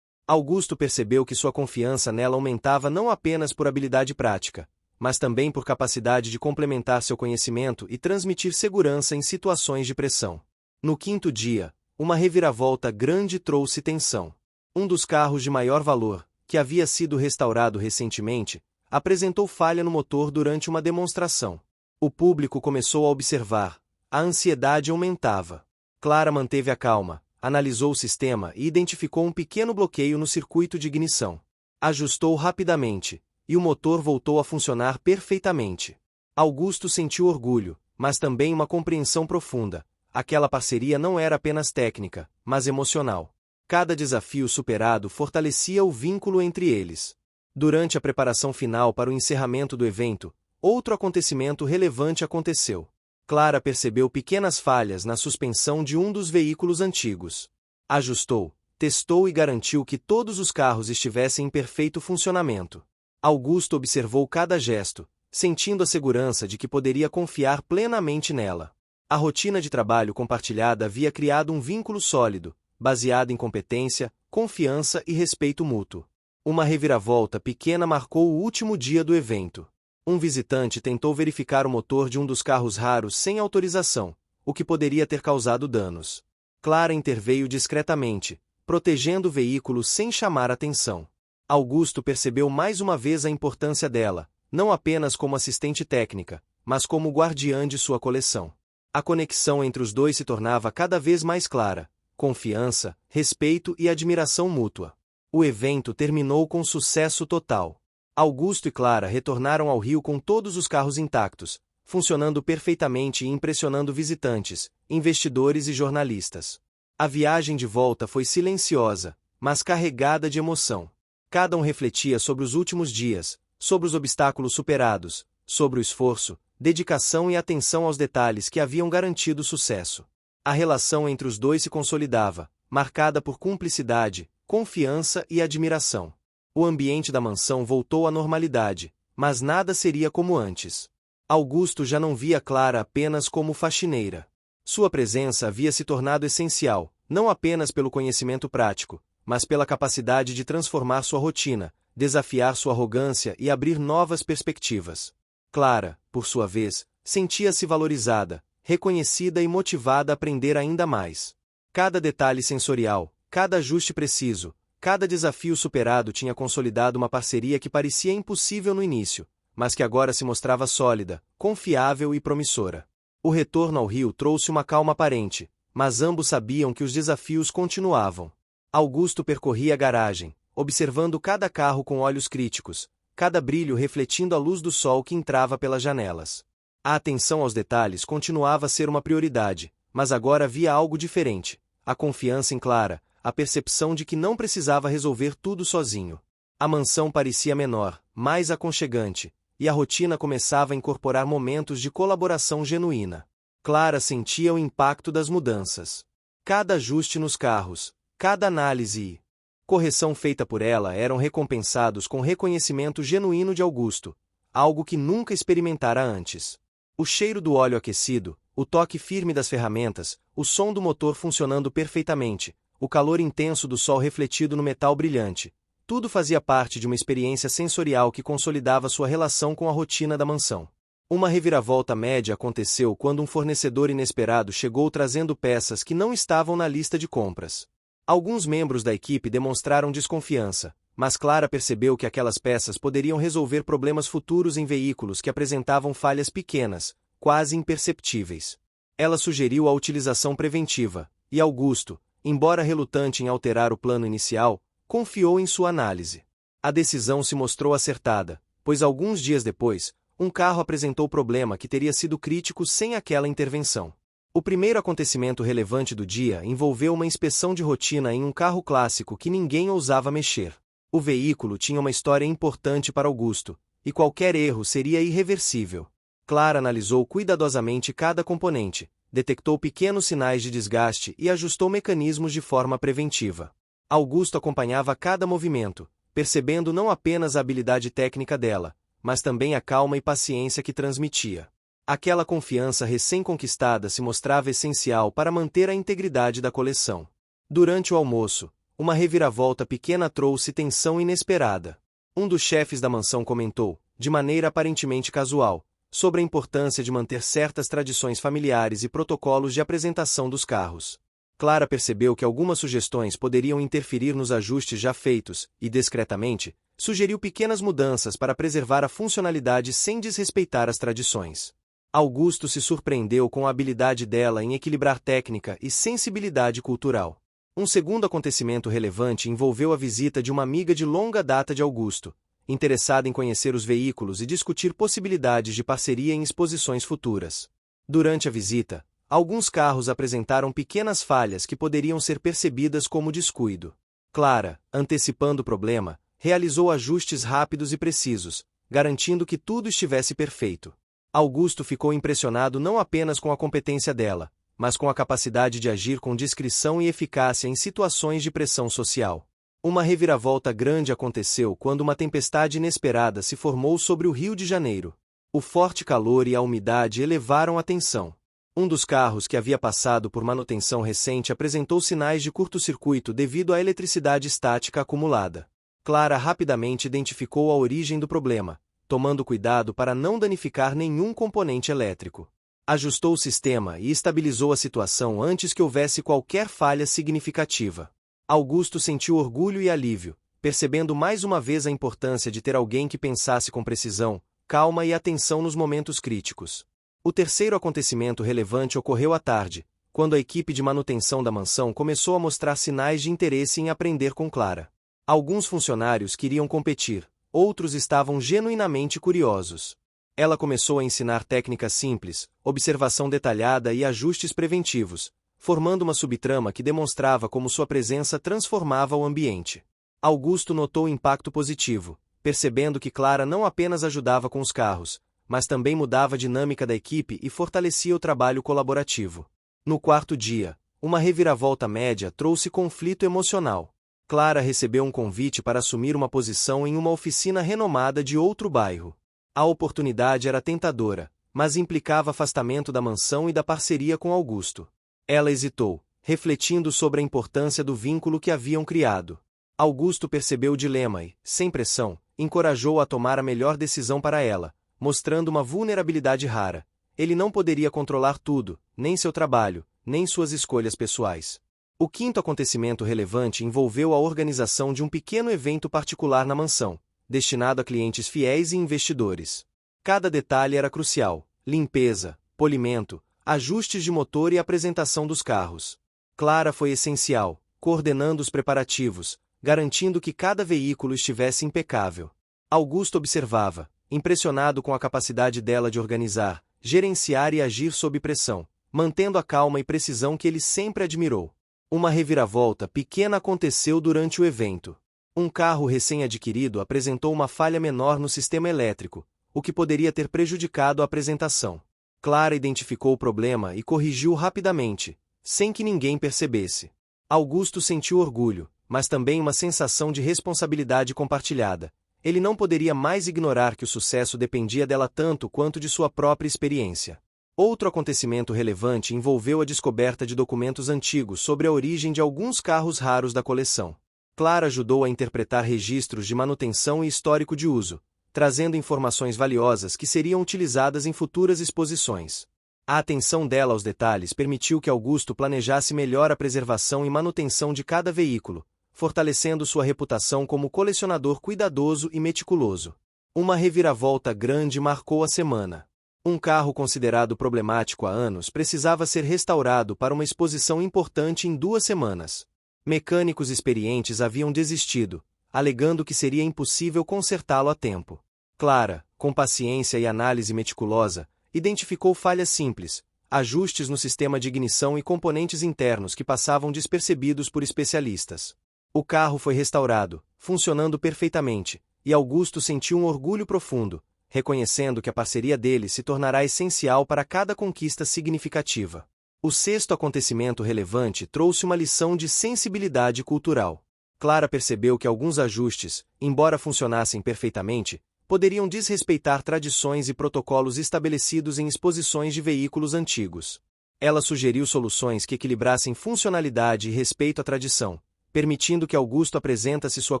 Augusto percebeu que sua confiança nela aumentava não apenas por habilidade prática, mas também por capacidade de complementar seu conhecimento e transmitir segurança em situações de pressão. No quinto dia, uma reviravolta grande trouxe tensão. Um dos carros de maior valor, que havia sido restaurado recentemente, apresentou falha no motor durante uma demonstração. O público começou a observar. A ansiedade aumentava. Clara manteve a calma, analisou o sistema e identificou um pequeno bloqueio no circuito de ignição. Ajustou rapidamente, e o motor voltou a funcionar perfeitamente. Augusto sentiu orgulho, mas também uma compreensão profunda. Aquela parceria não era apenas técnica, mas emocional. Cada desafio superado fortalecia o vínculo entre eles. Durante a preparação final para o encerramento do evento, outro acontecimento relevante aconteceu. Clara percebeu pequenas falhas na suspensão de um dos veículos antigos. Ajustou, testou e garantiu que todos os carros estivessem em perfeito funcionamento. Augusto observou cada gesto, sentindo a segurança de que poderia confiar plenamente nela. A rotina de trabalho compartilhada havia criado um vínculo sólido, baseado em competência, confiança e respeito mútuo. Uma reviravolta pequena marcou o último dia do evento. Um visitante tentou verificar o motor de um dos carros raros sem autorização, o que poderia ter causado danos. Clara interveio discretamente, protegendo o veículo sem chamar atenção. Augusto percebeu mais uma vez a importância dela, não apenas como assistente técnica, mas como guardiã de sua coleção. A conexão entre os dois se tornava cada vez mais clara, confiança, respeito e admiração mútua. O evento terminou com sucesso total. Augusto e Clara retornaram ao Rio com todos os carros intactos, funcionando perfeitamente e impressionando visitantes, investidores e jornalistas. A viagem de volta foi silenciosa, mas carregada de emoção. Cada um refletia sobre os últimos dias, sobre os obstáculos superados, sobre o esforço, dedicação e atenção aos detalhes que haviam garantido o sucesso. A relação entre os dois se consolidava, marcada por cumplicidade, confiança e admiração. O ambiente da mansão voltou à normalidade, mas nada seria como antes. Augusto já não via Clara apenas como faxineira. Sua presença havia se tornado essencial, não apenas pelo conhecimento prático, mas pela capacidade de transformar sua rotina, desafiar sua arrogância e abrir novas perspectivas. Clara, por sua vez, sentia-se valorizada, reconhecida e motivada a aprender ainda mais. Cada detalhe sensorial, cada ajuste preciso, cada desafio superado tinha consolidado uma parceria que parecia impossível no início, mas que agora se mostrava sólida, confiável e promissora. O retorno ao Rio trouxe uma calma aparente, mas ambos sabiam que os desafios continuavam. Augusto percorria a garagem, observando cada carro com olhos críticos, cada brilho refletindo a luz do sol que entrava pelas janelas. A atenção aos detalhes continuava a ser uma prioridade, mas agora havia algo diferente: a confiança em Clara, a percepção de que não precisava resolver tudo sozinho. A mansão parecia menor, mais aconchegante, e a rotina começava a incorporar momentos de colaboração genuína. Clara sentia o impacto das mudanças. Cada ajuste nos carros, cada análise e correção feita por ela eram recompensados com reconhecimento genuíno de Augusto, algo que nunca experimentara antes. O cheiro do óleo aquecido, o toque firme das ferramentas, o som do motor funcionando perfeitamente, o calor intenso do sol refletido no metal brilhante, tudo fazia parte de uma experiência sensorial que consolidava sua relação com a rotina da mansão. Uma reviravolta média aconteceu quando um fornecedor inesperado chegou trazendo peças que não estavam na lista de compras. Alguns membros da equipe demonstraram desconfiança, mas Clara percebeu que aquelas peças poderiam resolver problemas futuros em veículos que apresentavam falhas pequenas, quase imperceptíveis. Ela sugeriu a utilização preventiva, e Augusto, embora relutante em alterar o plano inicial, confiou em sua análise. A decisão se mostrou acertada, pois alguns dias depois, um carro apresentou problema que teria sido crítico sem aquela intervenção. O primeiro acontecimento relevante do dia envolveu uma inspeção de rotina em um carro clássico que ninguém ousava mexer. O veículo tinha uma história importante para Augusto, e qualquer erro seria irreversível. Clara analisou cuidadosamente cada componente, detectou pequenos sinais de desgaste e ajustou mecanismos de forma preventiva. Augusto acompanhava cada movimento, percebendo não apenas a habilidade técnica dela, mas também a calma e paciência que transmitia. Aquela confiança recém-conquistada se mostrava essencial para manter a integridade da coleção. Durante o almoço, uma reviravolta pequena trouxe tensão inesperada. Um dos chefes da mansão comentou, de maneira aparentemente casual, sobre a importância de manter certas tradições familiares e protocolos de apresentação dos carros. Clara percebeu que algumas sugestões poderiam interferir nos ajustes já feitos e, discretamente, sugeriu pequenas mudanças para preservar a funcionalidade sem desrespeitar as tradições. Augusto se surpreendeu com a habilidade dela em equilibrar técnica e sensibilidade cultural. Um segundo acontecimento relevante envolveu a visita de uma amiga de longa data de Augusto, interessada em conhecer os veículos e discutir possibilidades de parceria em exposições futuras. Durante a visita, alguns carros apresentaram pequenas falhas que poderiam ser percebidas como descuido. Clara, antecipando o problema, realizou ajustes rápidos e precisos, garantindo que tudo estivesse perfeito. Augusto ficou impressionado não apenas com a competência dela, mas com a capacidade de agir com discrição e eficácia em situações de pressão social. Uma reviravolta grande aconteceu quando uma tempestade inesperada se formou sobre o Rio de Janeiro. O forte calor e a umidade elevaram a tensão. Um dos carros que havia passado por manutenção recente apresentou sinais de curto-circuito devido à eletricidade estática acumulada. Clara rapidamente identificou a origem do problema, tomando cuidado para não danificar nenhum componente elétrico. Ajustou o sistema e estabilizou a situação antes que houvesse qualquer falha significativa. Augusto sentiu orgulho e alívio, percebendo mais uma vez a importância de ter alguém que pensasse com precisão, calma e atenção nos momentos críticos. O terceiro acontecimento relevante ocorreu à tarde, quando a equipe de manutenção da mansão começou a mostrar sinais de interesse em aprender com Clara. Alguns funcionários queriam competir, outros estavam genuinamente curiosos. Ela começou a ensinar técnicas simples, observação detalhada e ajustes preventivos, formando uma subtrama que demonstrava como sua presença transformava o ambiente. Augusto notou o impacto positivo, percebendo que Clara não apenas ajudava com os carros, mas também mudava a dinâmica da equipe e fortalecia o trabalho colaborativo. No quarto dia, uma reviravolta média trouxe conflito emocional. Clara recebeu um convite para assumir uma posição em uma oficina renomada de outro bairro. A oportunidade era tentadora, mas implicava afastamento da mansão e da parceria com Augusto. Ela hesitou, refletindo sobre a importância do vínculo que haviam criado. Augusto percebeu o dilema e, sem pressão, encorajou-a a tomar a melhor decisão para ela, mostrando uma vulnerabilidade rara. Ele não poderia controlar tudo, nem seu trabalho, nem suas escolhas pessoais. O quinto acontecimento relevante envolveu a organização de um pequeno evento particular na mansão, destinado a clientes fiéis e investidores. Cada detalhe era crucial: limpeza, polimento, ajustes de motor e apresentação dos carros. Clara foi essencial, coordenando os preparativos, garantindo que cada veículo estivesse impecável. Augusto observava, impressionado com a capacidade dela de organizar, gerenciar e agir sob pressão, mantendo a calma e precisão que ele sempre admirou. Uma reviravolta pequena aconteceu durante o evento. Um carro recém-adquirido apresentou uma falha menor no sistema elétrico, o que poderia ter prejudicado a apresentação. Clara identificou o problema e corrigiu rapidamente, sem que ninguém percebesse. Augusto sentiu orgulho, mas também uma sensação de responsabilidade compartilhada. Ele não poderia mais ignorar que o sucesso dependia dela tanto quanto de sua própria experiência. Outro acontecimento relevante envolveu a descoberta de documentos antigos sobre a origem de alguns carros raros da coleção. Clara ajudou a interpretar registros de manutenção e histórico de uso, trazendo informações valiosas que seriam utilizadas em futuras exposições. A atenção dela aos detalhes permitiu que Augusto planejasse melhor a preservação e manutenção de cada veículo, fortalecendo sua reputação como colecionador cuidadoso e meticuloso. Uma reviravolta grande marcou a semana. Um carro considerado problemático há anos precisava ser restaurado para uma exposição importante em 2 semanas. Mecânicos experientes haviam desistido, alegando que seria impossível consertá-lo a tempo. Clara, com paciência e análise meticulosa, identificou falhas simples, ajustes no sistema de ignição e componentes internos que passavam despercebidos por especialistas. O carro foi restaurado, funcionando perfeitamente, e Augusto sentiu um orgulho profundo, reconhecendo que a parceria deles se tornará essencial para cada conquista significativa. O sexto acontecimento relevante trouxe uma lição de sensibilidade cultural. Clara percebeu que alguns ajustes, embora funcionassem perfeitamente, poderiam desrespeitar tradições e protocolos estabelecidos em exposições de veículos antigos. Ela sugeriu soluções que equilibrassem funcionalidade e respeito à tradição, permitindo que Augusto apresentasse sua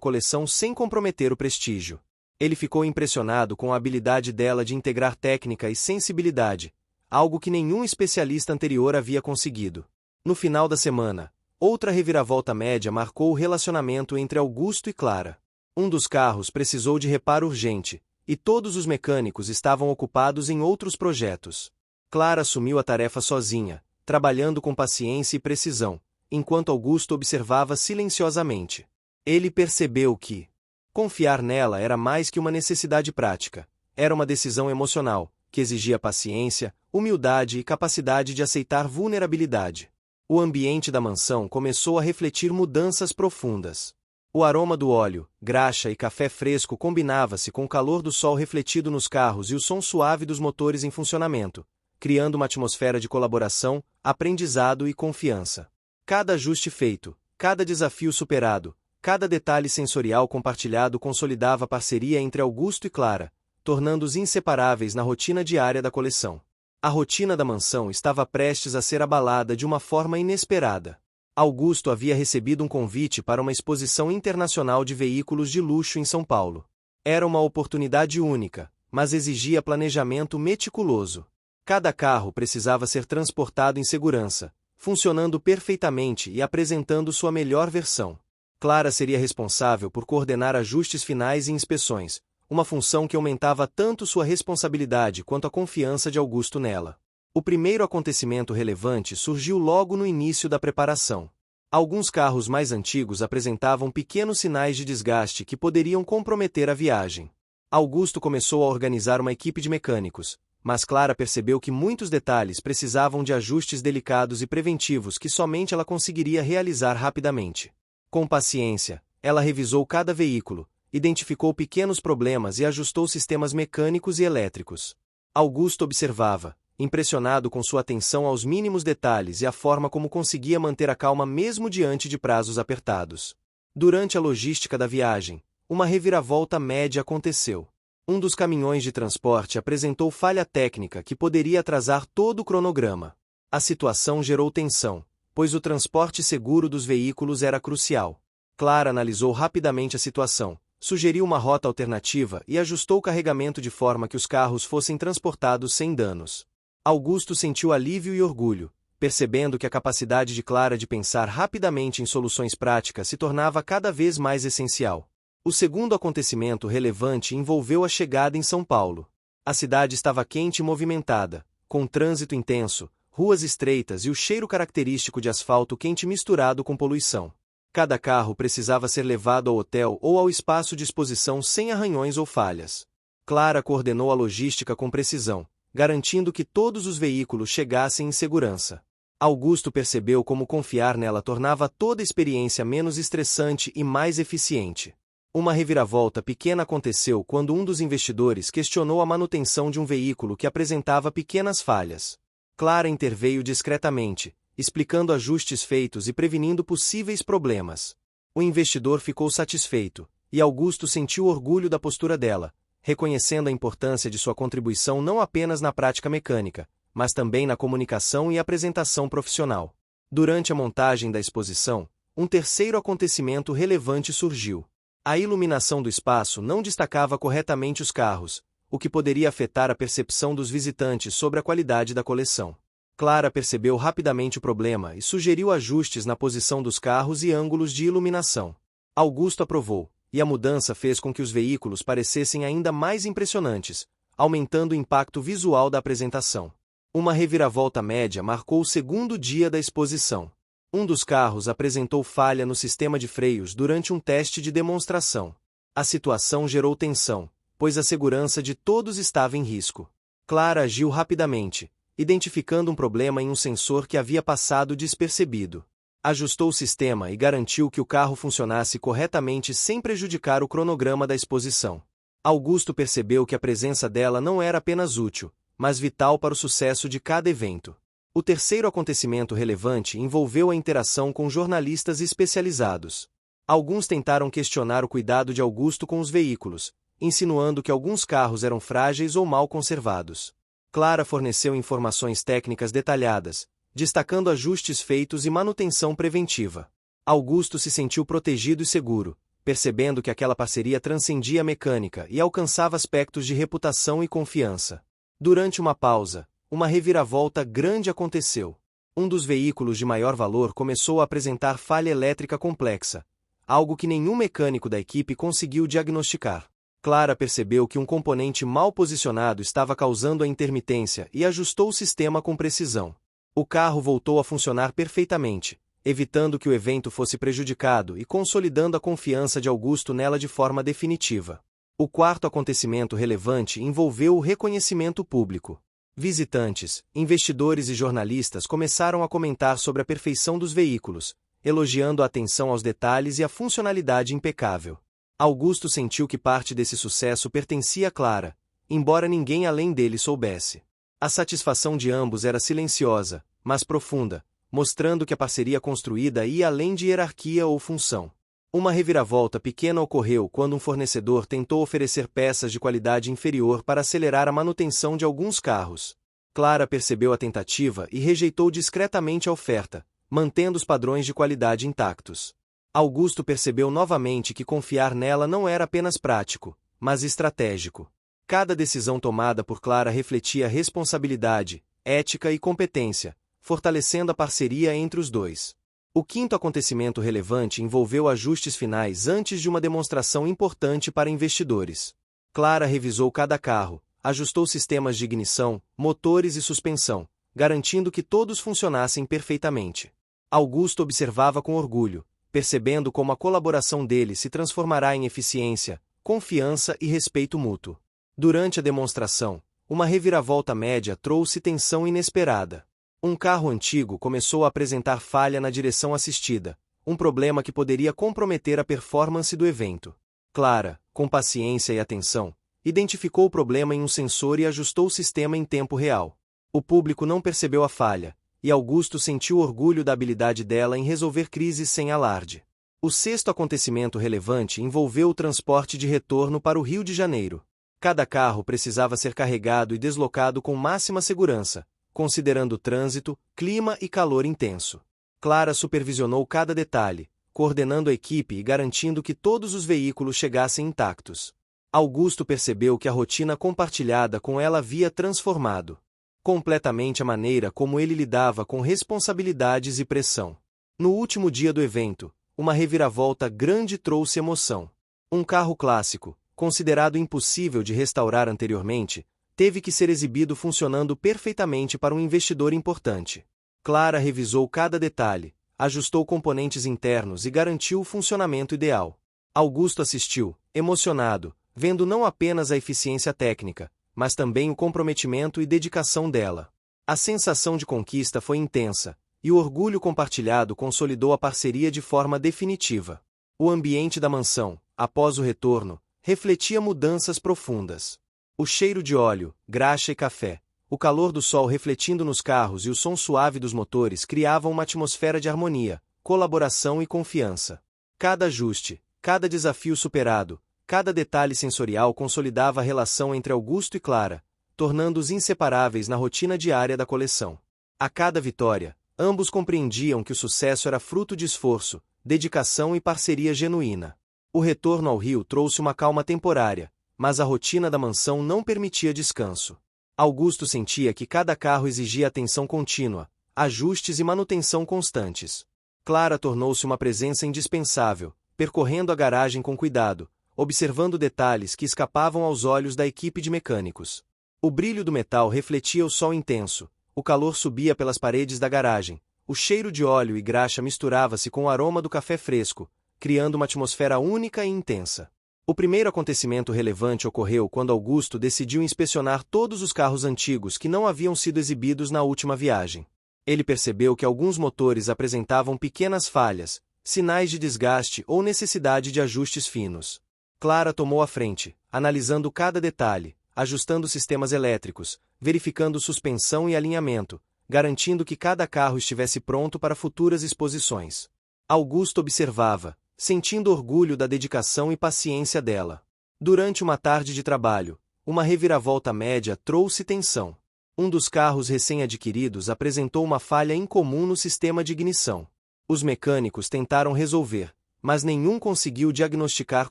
coleção sem comprometer o prestígio. Ele ficou impressionado com a habilidade dela de integrar técnica e sensibilidade, algo que nenhum especialista anterior havia conseguido. No final da semana, outra reviravolta média marcou o relacionamento entre Augusto e Clara. Um dos carros precisou de reparo urgente, e todos os mecânicos estavam ocupados em outros projetos. Clara assumiu a tarefa sozinha, trabalhando com paciência e precisão, enquanto Augusto observava silenciosamente. Ele percebeu que confiar nela era mais que uma necessidade prática, era uma decisão emocional, que exigia paciência, humildade e capacidade de aceitar vulnerabilidade. O ambiente da mansão começou a refletir mudanças profundas. O aroma do óleo, graxa e café fresco combinava-se com o calor do sol refletido nos carros e o som suave dos motores em funcionamento, criando uma atmosfera de colaboração, aprendizado e confiança. Cada ajuste feito, cada desafio superado, cada detalhe sensorial compartilhado consolidava a parceria entre Augusto e Clara, tornando-os inseparáveis na rotina diária da coleção. A rotina da mansão estava prestes a ser abalada de uma forma inesperada. Augusto havia recebido um convite para uma exposição internacional de veículos de luxo em São Paulo. Era uma oportunidade única, mas exigia planejamento meticuloso. Cada carro precisava ser transportado em segurança, funcionando perfeitamente e apresentando sua melhor versão. Clara seria responsável por coordenar ajustes finais e inspeções, uma função que aumentava tanto sua responsabilidade quanto a confiança de Augusto nela. O primeiro acontecimento relevante surgiu logo no início da preparação. Alguns carros mais antigos apresentavam pequenos sinais de desgaste que poderiam comprometer a viagem. Augusto começou a organizar uma equipe de mecânicos, mas Clara percebeu que muitos detalhes precisavam de ajustes delicados e preventivos que somente ela conseguiria realizar rapidamente. Com paciência, ela revisou cada veículo, identificou pequenos problemas e ajustou sistemas mecânicos e elétricos. Augusto observava, impressionado com sua atenção aos mínimos detalhes e a forma como conseguia manter a calma mesmo diante de prazos apertados. Durante a logística da viagem, uma reviravolta média aconteceu. Um dos caminhões de transporte apresentou falha técnica que poderia atrasar todo o cronograma. A situação gerou tensão, pois o transporte seguro dos veículos era crucial. Clara analisou rapidamente a situação, sugeriu uma rota alternativa e ajustou o carregamento de forma que os carros fossem transportados sem danos. Augusto sentiu alívio e orgulho, percebendo que a capacidade de Clara de pensar rapidamente em soluções práticas se tornava cada vez mais essencial. O segundo acontecimento relevante envolveu a chegada em São Paulo. A cidade estava quente e movimentada, com trânsito intenso, ruas estreitas e o cheiro característico de asfalto quente misturado com poluição. Cada carro precisava ser levado ao hotel ou ao espaço de exposição sem arranhões ou falhas. Clara coordenou a logística com precisão, garantindo que todos os veículos chegassem em segurança. Augusto percebeu como confiar nela tornava toda a experiência menos estressante e mais eficiente. Uma reviravolta pequena aconteceu quando um dos investidores questionou a manutenção de um veículo que apresentava pequenas falhas. Clara interveio discretamente, explicando ajustes feitos e prevenindo possíveis problemas. O investidor ficou satisfeito, e Augusto sentiu orgulho da postura dela, reconhecendo a importância de sua contribuição não apenas na prática mecânica, mas também na comunicação e apresentação profissional. Durante a montagem da exposição, um terceiro acontecimento relevante surgiu. A iluminação do espaço não destacava corretamente os carros, o que poderia afetar a percepção dos visitantes sobre a qualidade da coleção. Clara percebeu rapidamente o problema e sugeriu ajustes na posição dos carros e ângulos de iluminação. Augusto aprovou, e a mudança fez com que os veículos parecessem ainda mais impressionantes, aumentando o impacto visual da apresentação. Uma reviravolta média marcou o segundo dia da exposição. Um dos carros apresentou falha no sistema de freios durante um teste de demonstração. A situação gerou tensão, pois a segurança de todos estava em risco. Clara agiu rapidamente, identificando um problema em um sensor que havia passado despercebido. Ajustou o sistema e garantiu que o carro funcionasse corretamente sem prejudicar o cronograma da exposição. Augusto percebeu que a presença dela não era apenas útil, mas vital para o sucesso de cada evento. O terceiro acontecimento relevante envolveu a interação com jornalistas especializados. Alguns tentaram questionar o cuidado de Augusto com os veículos, insinuando que alguns carros eram frágeis ou mal conservados. Clara forneceu informações técnicas detalhadas, destacando ajustes feitos e manutenção preventiva. Augusto se sentiu protegido e seguro, percebendo que aquela parceria transcendia a mecânica e alcançava aspectos de reputação e confiança. Durante uma pausa, uma reviravolta grande aconteceu. Um dos veículos de maior valor começou a apresentar falha elétrica complexa, algo que nenhum mecânico da equipe conseguiu diagnosticar. Clara percebeu que um componente mal posicionado estava causando a intermitência e ajustou o sistema com precisão. O carro voltou a funcionar perfeitamente, evitando que o evento fosse prejudicado e consolidando a confiança de Augusto nela de forma definitiva. O quarto acontecimento relevante envolveu o reconhecimento público. Visitantes, investidores e jornalistas começaram a comentar sobre a perfeição dos veículos, elogiando a atenção aos detalhes e a funcionalidade impecável. Augusto sentiu que parte desse sucesso pertencia a Clara, embora ninguém além dele soubesse. A satisfação de ambos era silenciosa, mas profunda, mostrando que a parceria construída ia além de hierarquia ou função. Uma reviravolta pequena ocorreu quando um fornecedor tentou oferecer peças de qualidade inferior para acelerar a manutenção de alguns carros. Clara percebeu a tentativa e rejeitou discretamente a oferta, mantendo os padrões de qualidade intactos. Augusto percebeu novamente que confiar nela não era apenas prático, mas estratégico. Cada decisão tomada por Clara refletia responsabilidade, ética e competência, fortalecendo a parceria entre os dois. O quinto acontecimento relevante envolveu ajustes finais antes de uma demonstração importante para investidores. Clara revisou cada carro, ajustou sistemas de ignição, motores e suspensão, garantindo que todos funcionassem perfeitamente. Augusto observava com orgulho, percebendo como a colaboração dele se transformará em eficiência, confiança e respeito mútuo. Durante a demonstração, uma reviravolta média trouxe tensão inesperada. Um carro antigo começou a apresentar falha na direção assistida, um problema que poderia comprometer a performance do evento. Clara, com paciência e atenção, identificou o problema em um sensor e ajustou o sistema em tempo real. O público não percebeu a falha, e Augusto sentiu orgulho da habilidade dela em resolver crises sem alarde. O sexto acontecimento relevante envolveu o transporte de retorno para o Rio de Janeiro. Cada carro precisava ser carregado e deslocado com máxima segurança, considerando trânsito, clima e calor intenso. Clara supervisionou cada detalhe, coordenando a equipe e garantindo que todos os veículos chegassem intactos. Augusto percebeu que a rotina compartilhada com ela havia transformado completamente a maneira como ele lidava com responsabilidades e pressão. No último dia do evento, uma reviravolta grande trouxe emoção. Um carro clássico, considerado impossível de restaurar anteriormente, teve que ser exibido funcionando perfeitamente para um investidor importante. Clara revisou cada detalhe, ajustou componentes internos e garantiu o funcionamento ideal. Augusto assistiu, emocionado, vendo não apenas a eficiência técnica, mas também o comprometimento e dedicação dela. A sensação de conquista foi intensa, e o orgulho compartilhado consolidou a parceria de forma definitiva. O ambiente da mansão, após o retorno, refletia mudanças profundas. O cheiro de óleo, graxa e café, o calor do sol refletindo nos carros e o som suave dos motores criavam uma atmosfera de harmonia, colaboração e confiança. Cada ajuste, cada desafio superado, cada detalhe sensorial consolidava a relação entre Augusto e Clara, tornando-os inseparáveis na rotina diária da coleção. A cada vitória, ambos compreendiam que o sucesso era fruto de esforço, dedicação e parceria genuína. O retorno ao Rio trouxe uma calma temporária, mas a rotina da mansão não permitia descanso. Augusto sentia que cada carro exigia atenção contínua, ajustes e manutenção constantes. Clara tornou-se uma presença indispensável, percorrendo a garagem com cuidado, observando detalhes que escapavam aos olhos da equipe de mecânicos. O brilho do metal refletia o sol intenso, o calor subia pelas paredes da garagem, o cheiro de óleo e graxa misturava-se com o aroma do café fresco, criando uma atmosfera única e intensa. O primeiro acontecimento relevante ocorreu quando Augusto decidiu inspecionar todos os carros antigos que não haviam sido exibidos na última viagem. Ele percebeu que alguns motores apresentavam pequenas falhas, sinais de desgaste ou necessidade de ajustes finos. Clara tomou a frente, analisando cada detalhe, ajustando sistemas elétricos, verificando suspensão e alinhamento, garantindo que cada carro estivesse pronto para futuras exposições. Augusto observava, sentindo orgulho da dedicação e paciência dela. Durante uma tarde de trabalho, uma reviravolta média trouxe tensão. Um dos carros recém-adquiridos apresentou uma falha incomum no sistema de ignição. Os mecânicos tentaram resolver, mas nenhum conseguiu diagnosticar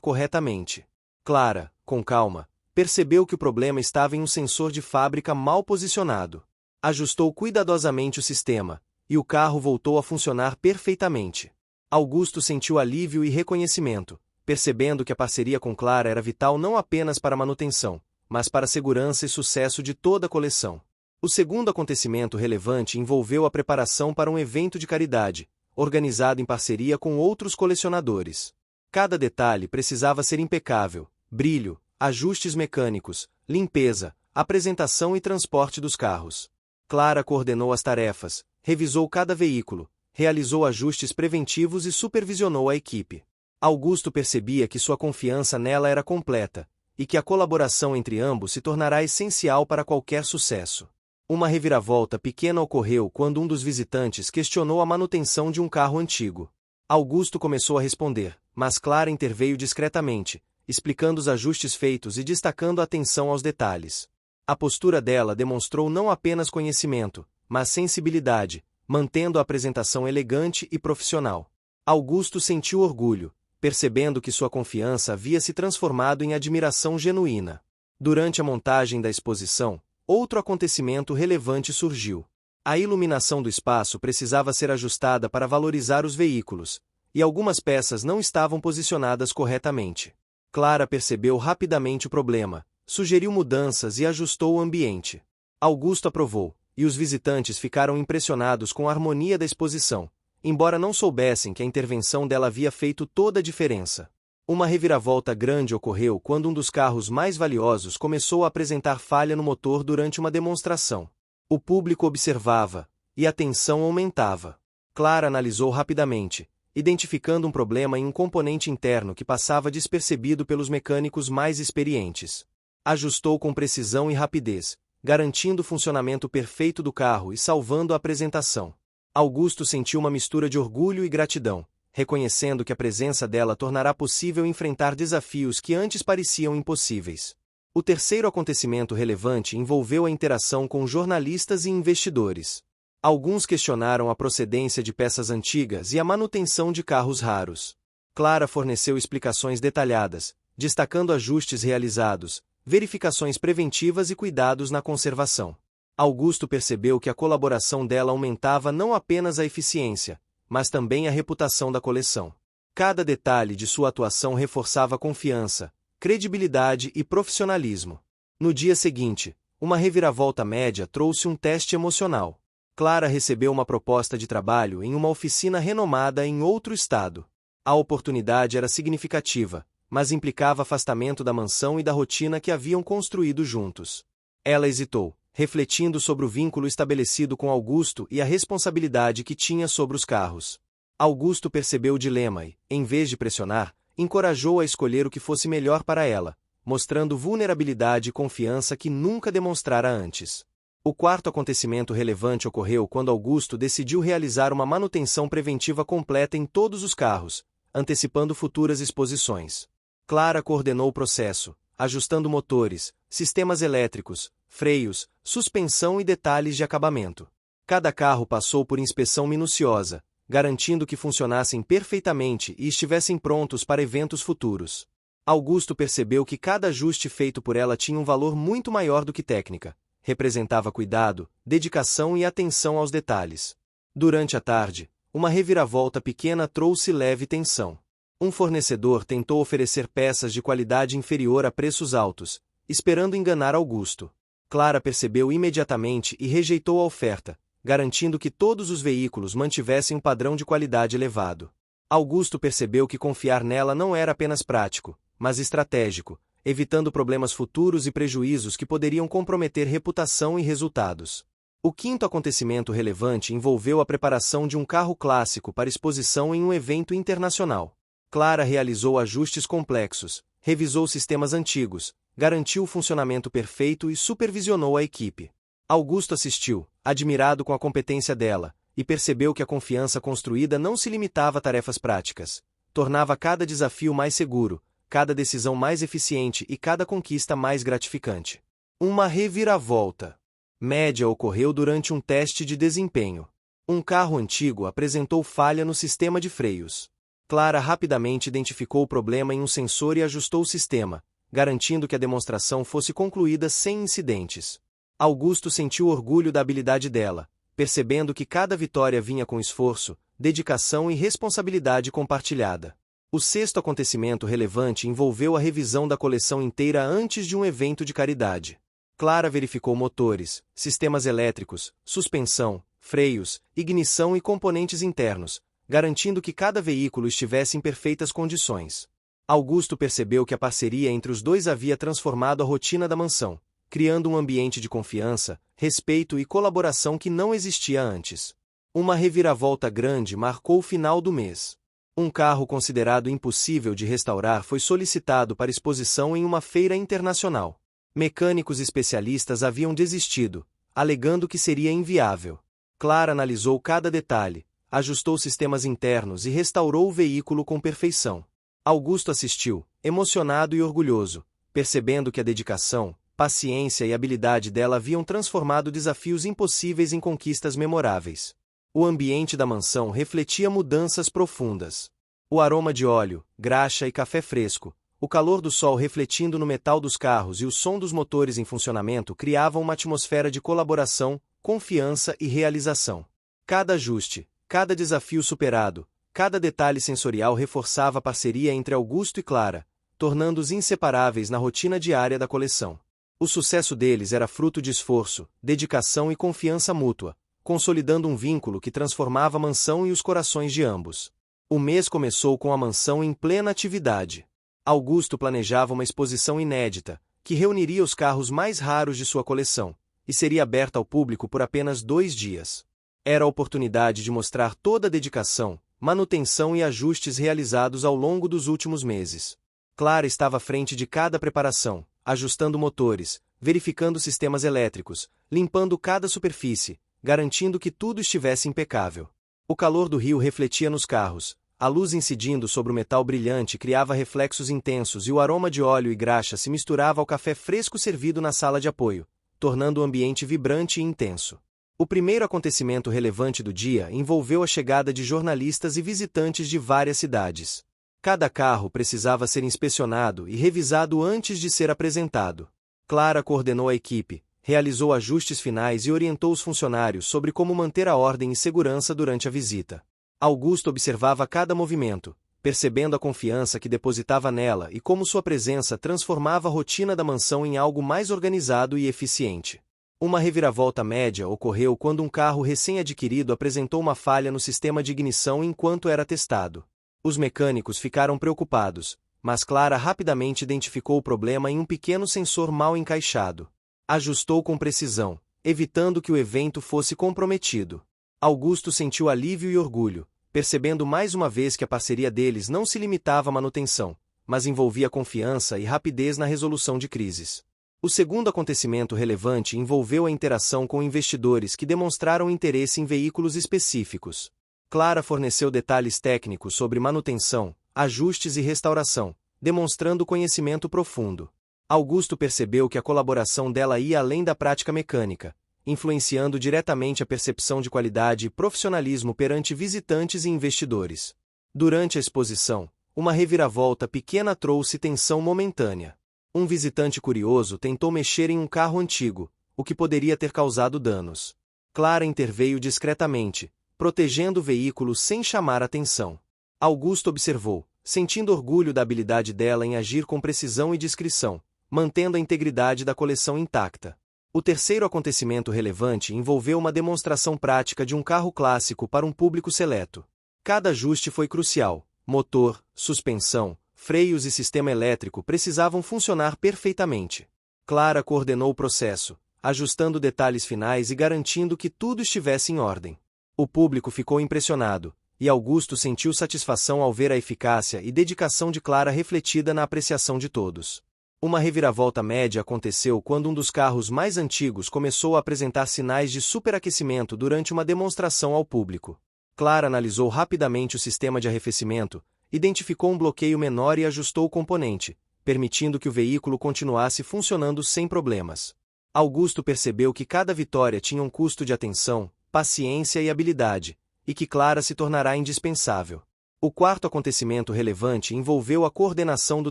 corretamente. Clara, com calma, percebeu que o problema estava em um sensor de fábrica mal posicionado. Ajustou cuidadosamente o sistema, e o carro voltou a funcionar perfeitamente. Augusto sentiu alívio e reconhecimento, percebendo que a parceria com Clara era vital não apenas para a manutenção, mas para a segurança e sucesso de toda a coleção. O segundo acontecimento relevante envolveu a preparação para um evento de caridade, organizado em parceria com outros colecionadores. Cada detalhe precisava ser impecável: brilho, ajustes mecânicos, limpeza, apresentação e transporte dos carros. Clara coordenou as tarefas, revisou cada veículo, realizou ajustes preventivos e supervisionou a equipe. Augusto percebia que sua confiança nela era completa, e que a colaboração entre ambos se tornará essencial para qualquer sucesso. Uma reviravolta pequena ocorreu quando um dos visitantes questionou a manutenção de um carro antigo. Augusto começou a responder, mas Clara interveio discretamente, explicando os ajustes feitos e destacando a atenção aos detalhes. A postura dela demonstrou não apenas conhecimento, mas sensibilidade, mantendo a apresentação elegante e profissional. Augusto sentiu orgulho, percebendo que sua confiança havia se transformado em admiração genuína. Durante a montagem da exposição, outro acontecimento relevante surgiu. A iluminação do espaço precisava ser ajustada para valorizar os veículos, e algumas peças não estavam posicionadas corretamente. Clara percebeu rapidamente o problema, sugeriu mudanças e ajustou o ambiente. Augusto aprovou, e os visitantes ficaram impressionados com a harmonia da exposição, embora não soubessem que a intervenção dela havia feito toda a diferença. Uma reviravolta grande ocorreu quando um dos carros mais valiosos começou a apresentar falha no motor durante uma demonstração. O público observava, e a tensão aumentava. Clara analisou rapidamente, identificando um problema em um componente interno que passava despercebido pelos mecânicos mais experientes. Ajustou com precisão e rapidez, garantindo o funcionamento perfeito do carro e salvando a apresentação. Augusto sentiu uma mistura de orgulho e gratidão, reconhecendo que a presença dela tornará possível enfrentar desafios que antes pareciam impossíveis. O terceiro acontecimento relevante envolveu a interação com jornalistas e investidores. Alguns questionaram a procedência de peças antigas e a manutenção de carros raros. Clara forneceu explicações detalhadas, destacando ajustes realizados, verificações preventivas e cuidados na conservação. Augusto percebeu que a colaboração dela aumentava não apenas a eficiência, mas também a reputação da coleção. Cada detalhe de sua atuação reforçava confiança, credibilidade e profissionalismo. No dia seguinte, uma reviravolta média trouxe um teste emocional. Clara recebeu uma proposta de trabalho em uma oficina renomada em outro estado. A oportunidade era significativa, mas implicava afastamento da mansão e da rotina que haviam construído juntos. Ela hesitou, refletindo sobre o vínculo estabelecido com Augusto e a responsabilidade que tinha sobre os carros. Augusto percebeu o dilema e, em vez de pressionar, encorajou-a a escolher o que fosse melhor para ela, mostrando vulnerabilidade e confiança que nunca demonstrara antes. O quarto acontecimento relevante ocorreu quando Augusto decidiu realizar uma manutenção preventiva completa em todos os carros, antecipando futuras exposições. Clara coordenou o processo, ajustando motores, sistemas elétricos, freios, suspensão e detalhes de acabamento. Cada carro passou por inspeção minuciosa, garantindo que funcionassem perfeitamente e estivessem prontos para eventos futuros. Augusto percebeu que cada ajuste feito por ela tinha um valor muito maior do que técnica. Representava cuidado, dedicação e atenção aos detalhes. Durante a tarde, uma reviravolta pequena trouxe leve tensão. Um fornecedor tentou oferecer peças de qualidade inferior a preços altos, esperando enganar Augusto. Clara percebeu imediatamente e rejeitou a oferta, garantindo que todos os veículos mantivessem um padrão de qualidade elevado. Augusto percebeu que confiar nela não era apenas prático, mas estratégico, evitando problemas futuros e prejuízos que poderiam comprometer reputação e resultados. O quinto acontecimento relevante envolveu a preparação de um carro clássico para exposição em um evento internacional. Clara realizou ajustes complexos, revisou sistemas antigos, garantiu o funcionamento perfeito e supervisionou a equipe. Augusto assistiu, admirado com a competência dela, e percebeu que a confiança construída não se limitava a tarefas práticas. Tornava cada desafio mais seguro, cada decisão mais eficiente e cada conquista mais gratificante. Uma reviravolta média ocorreu durante um teste de desempenho. Um carro antigo apresentou falha no sistema de freios. Clara rapidamente identificou o problema em um sensor e ajustou o sistema, garantindo que a demonstração fosse concluída sem incidentes. Augusto sentiu orgulho da habilidade dela, percebendo que cada vitória vinha com esforço, dedicação e responsabilidade compartilhada. O sexto acontecimento relevante envolveu a revisão da coleção inteira antes de um evento de caridade. Clara verificou motores, sistemas elétricos, suspensão, freios, ignição e componentes internos, garantindo que cada veículo estivesse em perfeitas condições. Augusto percebeu que a parceria entre os dois havia transformado a rotina da mansão, criando um ambiente de confiança, respeito e colaboração que não existia antes. Uma reviravolta grande marcou o final do mês. Um carro considerado impossível de restaurar foi solicitado para exposição em uma feira internacional. Mecânicos especialistas haviam desistido, alegando que seria inviável. Clara analisou cada detalhe, ajustou sistemas internos e restaurou o veículo com perfeição. Augusto assistiu, emocionado e orgulhoso, percebendo que a dedicação, paciência e habilidade dela haviam transformado desafios impossíveis em conquistas memoráveis. O ambiente da mansão refletia mudanças profundas. O aroma de óleo, graxa e café fresco, o calor do sol refletindo no metal dos carros e o som dos motores em funcionamento criavam uma atmosfera de colaboração, confiança e realização. Cada ajuste, cada desafio superado, cada detalhe sensorial reforçava a parceria entre Augusto e Clara, tornando-os inseparáveis na rotina diária da coleção. O sucesso deles era fruto de esforço, dedicação e confiança mútua, consolidando um vínculo que transformava a mansão e os corações de ambos. O mês começou com a mansão em plena atividade. Augusto planejava uma exposição inédita, que reuniria os carros mais raros de sua coleção, e seria aberta ao público por apenas 2 dias. Era a oportunidade de mostrar toda a dedicação, manutenção e ajustes realizados ao longo dos últimos meses. Clara estava à frente de cada preparação, ajustando motores, verificando sistemas elétricos, limpando cada superfície, garantindo que tudo estivesse impecável. O calor do rio refletia nos carros, a luz incidindo sobre o metal brilhante criava reflexos intensos e o aroma de óleo e graxa se misturava ao café fresco servido na sala de apoio, tornando o ambiente vibrante e intenso. O primeiro acontecimento relevante do dia envolveu a chegada de jornalistas e visitantes de várias cidades. Cada carro precisava ser inspecionado e revisado antes de ser apresentado. Clara coordenou a equipe, realizou ajustes finais e orientou os funcionários sobre como manter a ordem e segurança durante a visita. Augusto observava cada movimento, percebendo a confiança que depositava nela e como sua presença transformava a rotina da mansão em algo mais organizado e eficiente. Uma reviravolta média ocorreu quando um carro recém-adquirido apresentou uma falha no sistema de ignição enquanto era testado. Os mecânicos ficaram preocupados, mas Clara rapidamente identificou o problema em um pequeno sensor mal encaixado. Ajustou com precisão, evitando que o evento fosse comprometido. Augusto sentiu alívio e orgulho, percebendo mais uma vez que a parceria deles não se limitava à manutenção, mas envolvia confiança e rapidez na resolução de crises. O segundo acontecimento relevante envolveu a interação com investidores que demonstraram interesse em veículos específicos. Clara forneceu detalhes técnicos sobre manutenção, ajustes e restauração, demonstrando conhecimento profundo. Augusto percebeu que a colaboração dela ia além da prática mecânica, influenciando diretamente a percepção de qualidade e profissionalismo perante visitantes e investidores. Durante a exposição, uma reviravolta pequena trouxe tensão momentânea. Um visitante curioso tentou mexer em um carro antigo, o que poderia ter causado danos. Clara interveio discretamente, protegendo o veículo sem chamar atenção. Augusto observou, sentindo orgulho da habilidade dela em agir com precisão e discrição, mantendo a integridade da coleção intacta. O terceiro acontecimento relevante envolveu uma demonstração prática de um carro clássico para um público seleto. Cada ajuste foi crucial: motor, suspensão, freios e sistema elétrico precisavam funcionar perfeitamente. Clara coordenou o processo, ajustando detalhes finais e garantindo que tudo estivesse em ordem. O público ficou impressionado, e Augusto sentiu satisfação ao ver a eficácia e dedicação de Clara refletida na apreciação de todos. Uma reviravolta média aconteceu quando um dos carros mais antigos começou a apresentar sinais de superaquecimento durante uma demonstração ao público. Clara analisou rapidamente o sistema de arrefecimento, identificou um bloqueio menor e ajustou o componente, permitindo que o veículo continuasse funcionando sem problemas. Augusto percebeu que cada vitória tinha um custo de atenção, paciência e habilidade, e que Clara se tornará indispensável. O quarto acontecimento relevante envolveu a coordenação do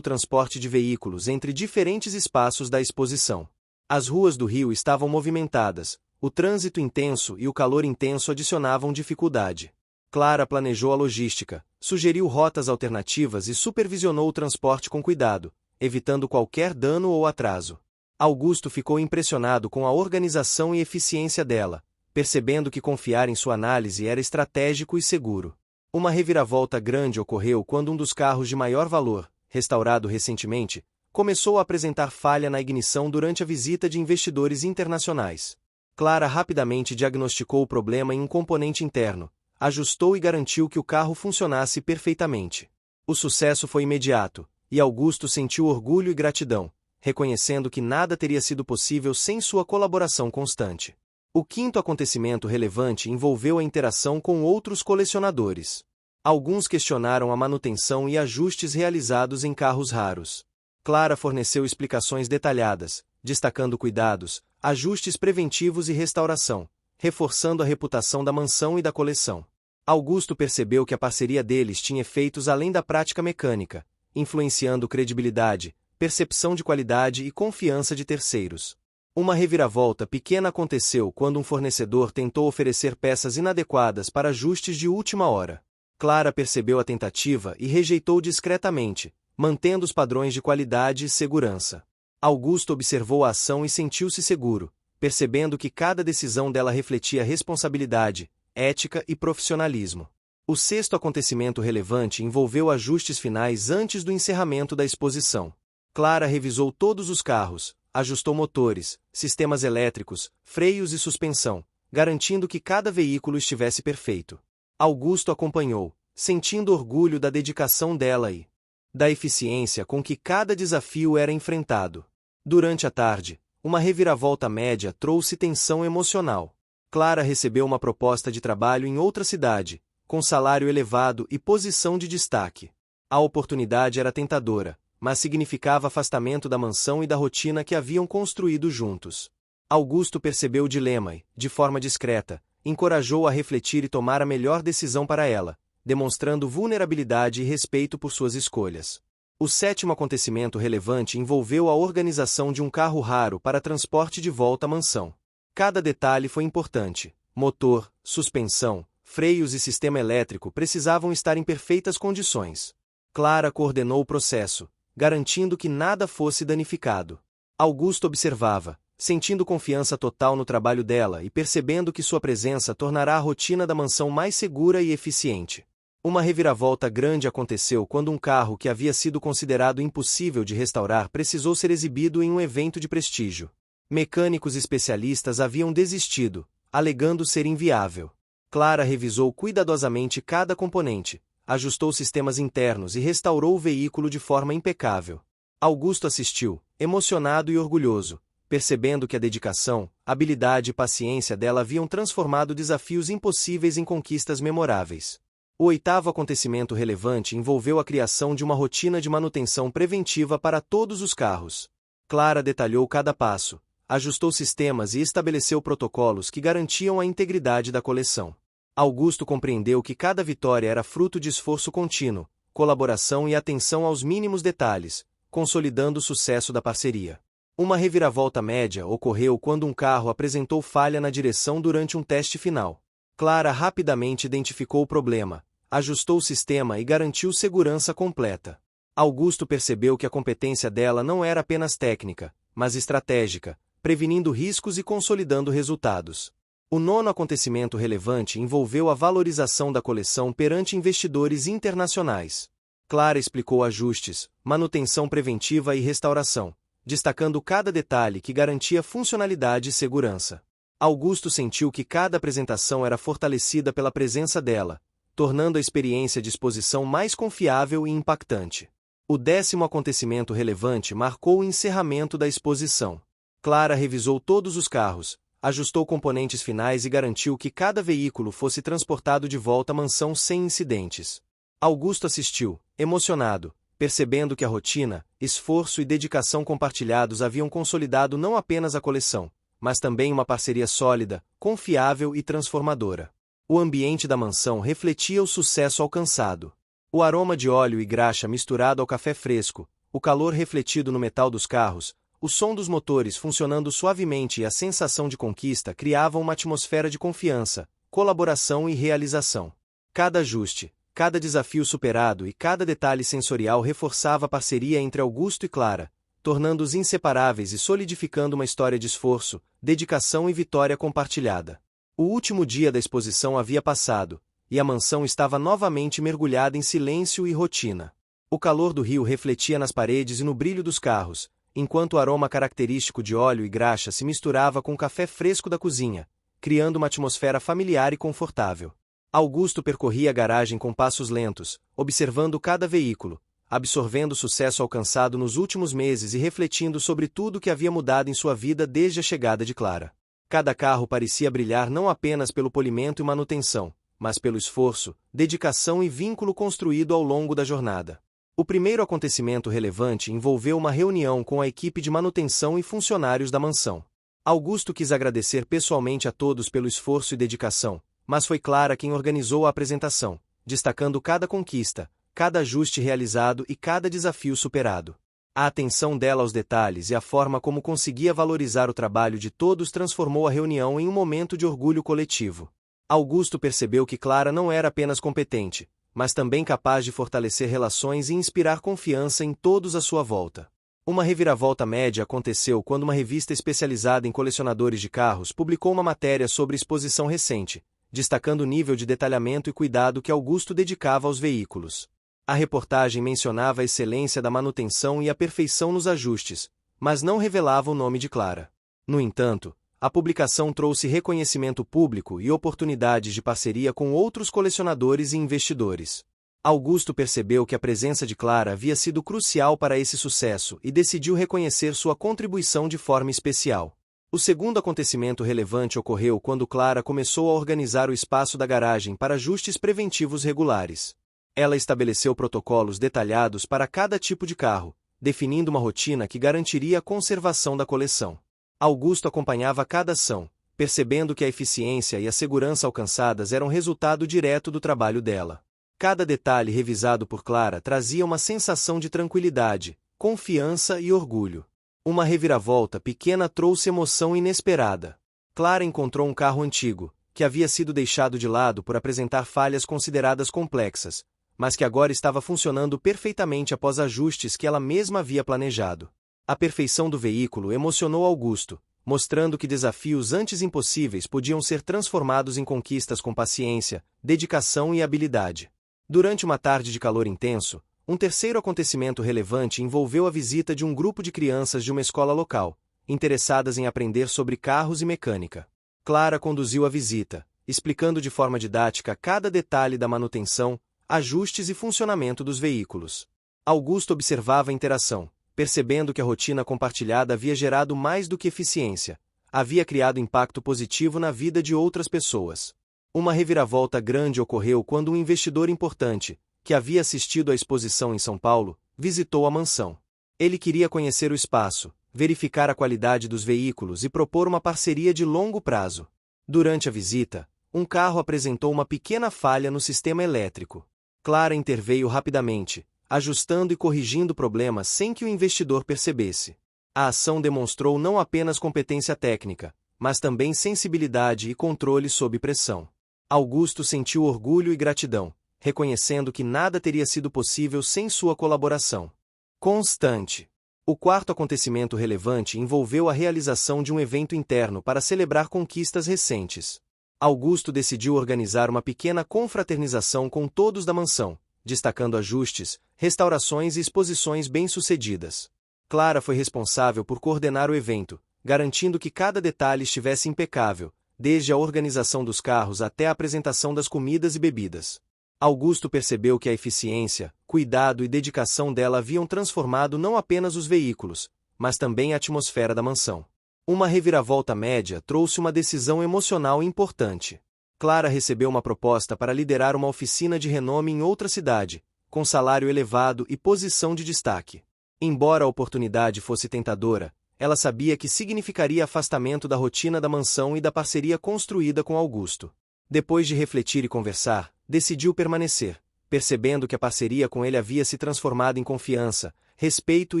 transporte de veículos entre diferentes espaços da exposição. As ruas do Rio estavam movimentadas, o trânsito intenso e o calor intenso adicionavam dificuldade. Clara planejou a logística, sugeriu rotas alternativas e supervisionou o transporte com cuidado, evitando qualquer dano ou atraso. Augusto ficou impressionado com a organização e eficiência dela, percebendo que confiar em sua análise era estratégico e seguro. Uma reviravolta grande ocorreu quando um dos carros de maior valor, restaurado recentemente, começou a apresentar falha na ignição durante a visita de investidores internacionais. Clara rapidamente diagnosticou o problema em um componente interno, ajustou e garantiu que o carro funcionasse perfeitamente. O sucesso foi imediato, e Augusto sentiu orgulho e gratidão, reconhecendo que nada teria sido possível sem sua colaboração constante. O quinto acontecimento relevante envolveu a interação com outros colecionadores. Alguns questionaram a manutenção e ajustes realizados em carros raros. Clara forneceu explicações detalhadas, destacando cuidados, ajustes preventivos e restauração, reforçando a reputação da mansão e da coleção. Augusto percebeu que a parceria deles tinha efeitos além da prática mecânica, influenciando credibilidade, percepção de qualidade e confiança de terceiros. Uma reviravolta pequena aconteceu quando um fornecedor tentou oferecer peças inadequadas para ajustes de última hora. Clara percebeu a tentativa e rejeitou discretamente, mantendo os padrões de qualidade e segurança. Augusto observou a ação e sentiu-se seguro, percebendo que cada decisão dela refletia responsabilidade, ética e profissionalismo. O sexto acontecimento relevante envolveu ajustes finais antes do encerramento da exposição. Clara revisou todos os carros, ajustou motores, sistemas elétricos, freios e suspensão, garantindo que cada veículo estivesse perfeito. Augusto acompanhou, sentindo orgulho da dedicação dela e da eficiência com que cada desafio era enfrentado. Durante a tarde, uma reviravolta média trouxe tensão emocional. Clara recebeu uma proposta de trabalho em outra cidade, com salário elevado e posição de destaque. A oportunidade era tentadora, mas significava afastamento da mansão e da rotina que haviam construído juntos. Augusto percebeu o dilema e, de forma discreta, encorajou-a a refletir e tomar a melhor decisão para ela, demonstrando vulnerabilidade e respeito por suas escolhas. O sétimo acontecimento relevante envolveu a organização de um carro raro para transporte de volta à mansão. Cada detalhe foi importante: motor, suspensão, freios e sistema elétrico precisavam estar em perfeitas condições. Clara coordenou o processo, garantindo que nada fosse danificado. Augusto observava, Sentindo confiança total no trabalho dela e percebendo que sua presença tornará a rotina da mansão mais segura e eficiente. Uma reviravolta grande aconteceu quando um carro que havia sido considerado impossível de restaurar precisou ser exibido em um evento de prestígio. Mecânicos especialistas haviam desistido, alegando ser inviável. Clara revisou cuidadosamente cada componente, ajustou sistemas internos e restaurou o veículo de forma impecável. Augusto assistiu, emocionado e orgulhoso, percebendo que a dedicação, habilidade e paciência dela haviam transformado desafios impossíveis em conquistas memoráveis. O oitavo acontecimento relevante envolveu a criação de uma rotina de manutenção preventiva para todos os carros. Clara detalhou cada passo, ajustou sistemas e estabeleceu protocolos que garantiam a integridade da coleção. Augusto compreendeu que cada vitória era fruto de esforço contínuo, colaboração e atenção aos mínimos detalhes, consolidando o sucesso da parceria. Uma reviravolta média ocorreu quando um carro apresentou falha na direção durante um teste final. Clara rapidamente identificou o problema, ajustou o sistema e garantiu segurança completa. Augusto percebeu que a competência dela não era apenas técnica, mas estratégica, prevenindo riscos e consolidando resultados. O nono acontecimento relevante envolveu a valorização da coleção perante investidores internacionais. Clara explicou ajustes, manutenção preventiva e restauração, destacando cada detalhe que garantia funcionalidade e segurança. Augusto sentiu que cada apresentação era fortalecida pela presença dela, tornando a experiência de exposição mais confiável e impactante. O décimo acontecimento relevante marcou o encerramento da exposição. Clara revisou todos os carros, ajustou componentes finais e garantiu que cada veículo fosse transportado de volta à mansão sem incidentes. Augusto assistiu, emocionado, percebendo que a rotina, esforço e dedicação compartilhados haviam consolidado não apenas a coleção, mas também uma parceria sólida, confiável e transformadora. O ambiente da mansão refletia o sucesso alcançado. O aroma de óleo e graxa misturado ao café fresco, o calor refletido no metal dos carros, o som dos motores funcionando suavemente e a sensação de conquista criavam uma atmosfera de confiança, colaboração e realização. Cada ajuste, cada desafio superado e cada detalhe sensorial reforçava a parceria entre Augusto e Clara, tornando-os inseparáveis e solidificando uma história de esforço, dedicação e vitória compartilhada. O último dia da exposição havia passado, e a mansão estava novamente mergulhada em silêncio e rotina. O calor do rio refletia nas paredes e no brilho dos carros, enquanto o aroma característico de óleo e graxa se misturava com o café fresco da cozinha, criando uma atmosfera familiar e confortável. Augusto percorria a garagem com passos lentos, observando cada veículo, absorvendo o sucesso alcançado nos últimos meses e refletindo sobre tudo que havia mudado em sua vida desde a chegada de Clara. Cada carro parecia brilhar não apenas pelo polimento e manutenção, mas pelo esforço, dedicação e vínculo construído ao longo da jornada. O primeiro acontecimento relevante envolveu uma reunião com a equipe de manutenção e funcionários da mansão. Augusto quis agradecer pessoalmente a todos pelo esforço e dedicação, mas foi Clara quem organizou a apresentação, destacando cada conquista, cada ajuste realizado e cada desafio superado. A atenção dela aos detalhes e a forma como conseguia valorizar o trabalho de todos transformou a reunião em um momento de orgulho coletivo. Augusto percebeu que Clara não era apenas competente, mas também capaz de fortalecer relações e inspirar confiança em todos à sua volta. Uma reviravolta média aconteceu quando uma revista especializada em colecionadores de carros publicou uma matéria sobre exposição recente, destacando o nível de detalhamento e cuidado que Augusto dedicava aos veículos. A reportagem mencionava a excelência da manutenção e a perfeição nos ajustes, mas não revelava o nome de Clara. No entanto, a publicação trouxe reconhecimento público e oportunidades de parceria com outros colecionadores e investidores. Augusto percebeu que a presença de Clara havia sido crucial para esse sucesso e decidiu reconhecer sua contribuição de forma especial. O segundo acontecimento relevante ocorreu quando Clara começou a organizar o espaço da garagem para ajustes preventivos regulares. Ela estabeleceu protocolos detalhados para cada tipo de carro, definindo uma rotina que garantiria a conservação da coleção. Augusto acompanhava cada ação, percebendo que a eficiência e a segurança alcançadas eram resultado direto do trabalho dela. Cada detalhe revisado por Clara trazia uma sensação de tranquilidade, confiança e orgulho. Uma reviravolta pequena trouxe emoção inesperada. Clara encontrou um carro antigo, que havia sido deixado de lado por apresentar falhas consideradas complexas, mas que agora estava funcionando perfeitamente após ajustes que ela mesma havia planejado. A perfeição do veículo emocionou Augusto, mostrando que desafios antes impossíveis podiam ser transformados em conquistas com paciência, dedicação e habilidade. Durante uma tarde de calor intenso, um terceiro acontecimento relevante envolveu a visita de um grupo de crianças de uma escola local, interessadas em aprender sobre carros e mecânica. Clara conduziu a visita, explicando de forma didática cada detalhe da manutenção, ajustes e funcionamento dos veículos. Augusto observava a interação, percebendo que a rotina compartilhada havia gerado mais do que eficiência, havia criado impacto positivo na vida de outras pessoas. Uma reviravolta grande ocorreu quando um investidor importante, que havia assistido à exposição em São Paulo, visitou a mansão. Ele queria conhecer o espaço, verificar a qualidade dos veículos e propor uma parceria de longo prazo. Durante a visita, um carro apresentou uma pequena falha no sistema elétrico. Clara interveio rapidamente, ajustando e corrigindo o problema sem que o investidor percebesse. A ação demonstrou não apenas competência técnica, mas também sensibilidade e controle sob pressão. Augusto sentiu orgulho e gratidão, reconhecendo que nada teria sido possível sem sua colaboração constante. O quarto acontecimento relevante envolveu a realização de um evento interno para celebrar conquistas recentes. Augusto decidiu organizar uma pequena confraternização com todos da mansão, destacando ajustes, restaurações e exposições bem-sucedidas. Clara foi responsável por coordenar o evento, garantindo que cada detalhe estivesse impecável, desde a organização dos carros até a apresentação das comidas e bebidas. Augusto percebeu que a eficiência, cuidado e dedicação dela haviam transformado não apenas os veículos, mas também a atmosfera da mansão. Uma reviravolta média trouxe uma decisão emocional importante. Clara recebeu uma proposta para liderar uma oficina de renome em outra cidade, com salário elevado e posição de destaque. Embora a oportunidade fosse tentadora, ela sabia que significaria afastamento da rotina da mansão e da parceria construída com Augusto. Depois de refletir e conversar, decidiu permanecer, percebendo que a parceria com ele havia se transformado em confiança, respeito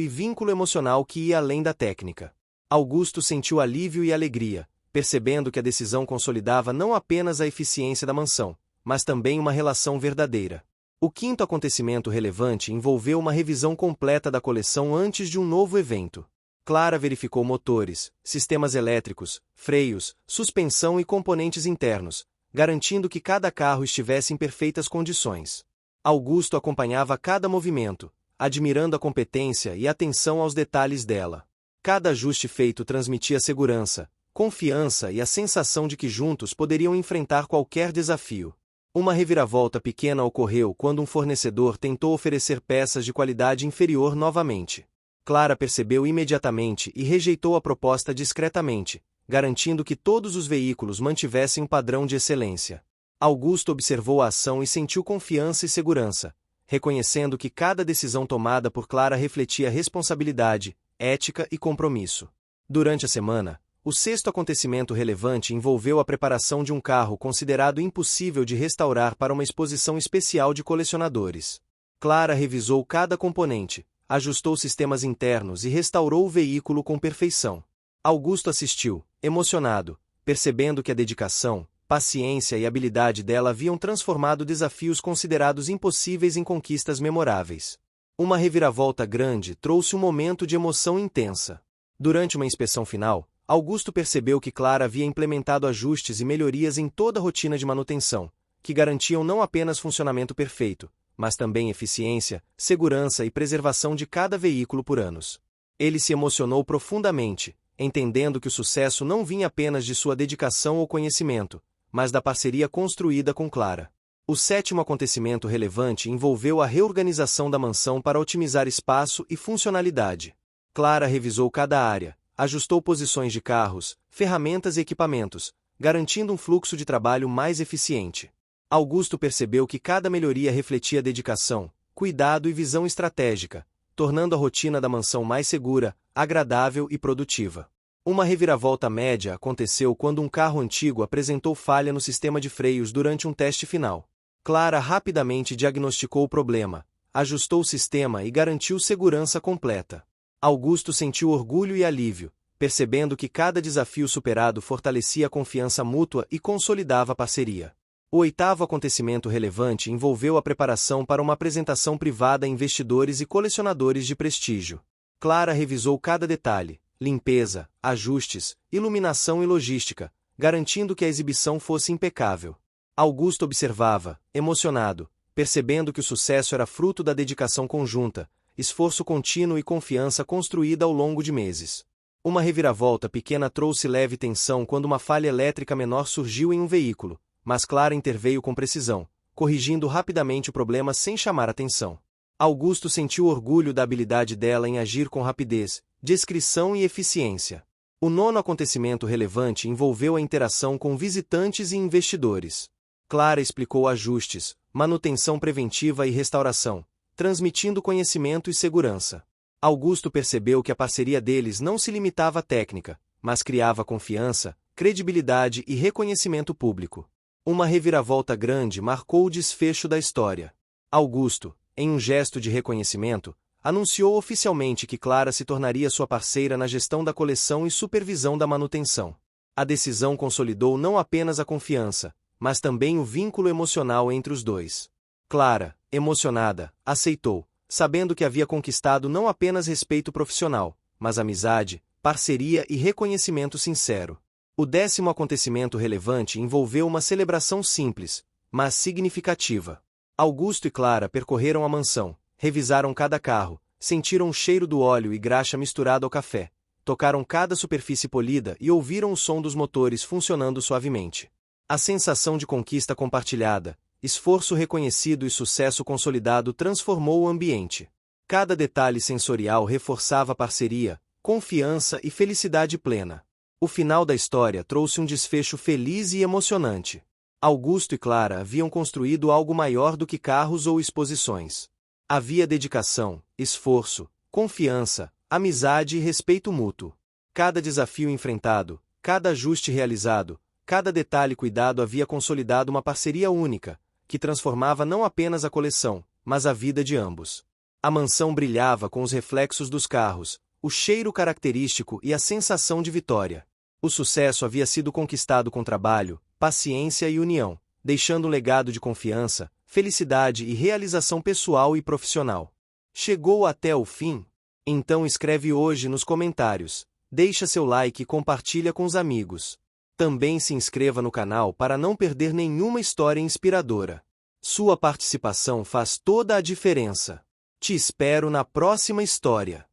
e vínculo emocional que ia além da técnica. Augusto sentiu alívio e alegria, percebendo que a decisão consolidava não apenas a eficiência da mansão, mas também uma relação verdadeira. O quinto acontecimento relevante envolveu uma revisão completa da coleção antes de um novo evento. Clara verificou motores, sistemas elétricos, freios, suspensão e componentes internos, garantindo que cada carro estivesse em perfeitas condições. Augusto acompanhava cada movimento, admirando a competência e atenção aos detalhes dela. Cada ajuste feito transmitia segurança, confiança e a sensação de que juntos poderiam enfrentar qualquer desafio. Uma reviravolta pequena ocorreu quando um fornecedor tentou oferecer peças de qualidade inferior novamente. Clara percebeu imediatamente e rejeitou a proposta discretamente, garantindo que todos os veículos mantivessem um padrão de excelência. Augusto observou a ação e sentiu confiança e segurança, reconhecendo que cada decisão tomada por Clara refletia responsabilidade, ética e compromisso. Durante a semana, o sexto acontecimento relevante envolveu a preparação de um carro considerado impossível de restaurar para uma exposição especial de colecionadores. Clara revisou cada componente, ajustou sistemas internos e restaurou o veículo com perfeição. Augusto assistiu, emocionado, percebendo que a dedicação, paciência e habilidade dela haviam transformado desafios considerados impossíveis em conquistas memoráveis. Uma reviravolta grande trouxe um momento de emoção intensa. Durante uma inspeção final, Augusto percebeu que Clara havia implementado ajustes e melhorias em toda a rotina de manutenção, que garantiam não apenas funcionamento perfeito, mas também eficiência, segurança e preservação de cada veículo por anos. Ele se emocionou profundamente, entendendo que o sucesso não vinha apenas de sua dedicação ou conhecimento, mas da parceria construída com Clara. O sétimo acontecimento relevante envolveu a reorganização da mansão para otimizar espaço e funcionalidade. Clara revisou cada área, ajustou posições de carros, ferramentas e equipamentos, garantindo um fluxo de trabalho mais eficiente. Augusto percebeu que cada melhoria refletia dedicação, cuidado e visão estratégica, tornando a rotina da mansão mais segura, agradável e produtiva. Uma reviravolta média aconteceu quando um carro antigo apresentou falha no sistema de freios durante um teste final. Clara rapidamente diagnosticou o problema, ajustou o sistema e garantiu segurança completa. Augusto sentiu orgulho e alívio, percebendo que cada desafio superado fortalecia a confiança mútua e consolidava a parceria. O oitavo acontecimento relevante envolveu a preparação para uma apresentação privada a investidores e colecionadores de prestígio. Clara revisou cada detalhe, limpeza, ajustes, iluminação e logística, garantindo que a exibição fosse impecável. Augusto observava, emocionado, percebendo que o sucesso era fruto da dedicação conjunta, esforço contínuo e confiança construída ao longo de meses. Uma reviravolta pequena trouxe leve tensão quando uma falha elétrica menor surgiu em um veículo, mas Clara interveio com precisão, corrigindo rapidamente o problema sem chamar atenção. Augusto sentiu orgulho da habilidade dela em agir com rapidez, discrição e eficiência. O nono acontecimento relevante envolveu a interação com visitantes e investidores. Clara explicou ajustes, manutenção preventiva e restauração, transmitindo conhecimento e segurança. Augusto percebeu que a parceria deles não se limitava à técnica, mas criava confiança, credibilidade e reconhecimento público. Uma reviravolta grande marcou o desfecho da história. Augusto, em um gesto de reconhecimento, anunciou oficialmente que Clara se tornaria sua parceira na gestão da coleção e supervisão da manutenção. A decisão consolidou não apenas a confiança, mas também o vínculo emocional entre os dois. Clara, emocionada, aceitou, sabendo que havia conquistado não apenas respeito profissional, mas amizade, parceria e reconhecimento sincero. O 10º acontecimento relevante envolveu uma celebração simples, mas significativa. Augusto e Clara percorreram a mansão, revisaram cada carro, sentiram o cheiro do óleo e graxa misturado ao café, tocaram cada superfície polida e ouviram o som dos motores funcionando suavemente. A sensação de conquista compartilhada, esforço reconhecido e sucesso consolidado transformou o ambiente. Cada detalhe sensorial reforçava parceria, confiança e felicidade plena. O final da história trouxe um desfecho feliz e emocionante. Augusto e Clara haviam construído algo maior do que carros ou exposições. Havia dedicação, esforço, confiança, amizade e respeito mútuo. Cada desafio enfrentado, cada ajuste realizado, cada detalhe cuidado havia consolidado uma parceria única, que transformava não apenas a coleção, mas a vida de ambos. A mansão brilhava com os reflexos dos carros, o cheiro característico e a sensação de vitória. O sucesso havia sido conquistado com trabalho, paciência e união, deixando um legado de confiança, felicidade e realização pessoal e profissional. Chegou até o fim? Então escreve hoje nos comentários, deixa seu like e compartilha com os amigos. Também se inscreva no canal para não perder nenhuma história inspiradora. Sua participação faz toda a diferença. Te espero na próxima história.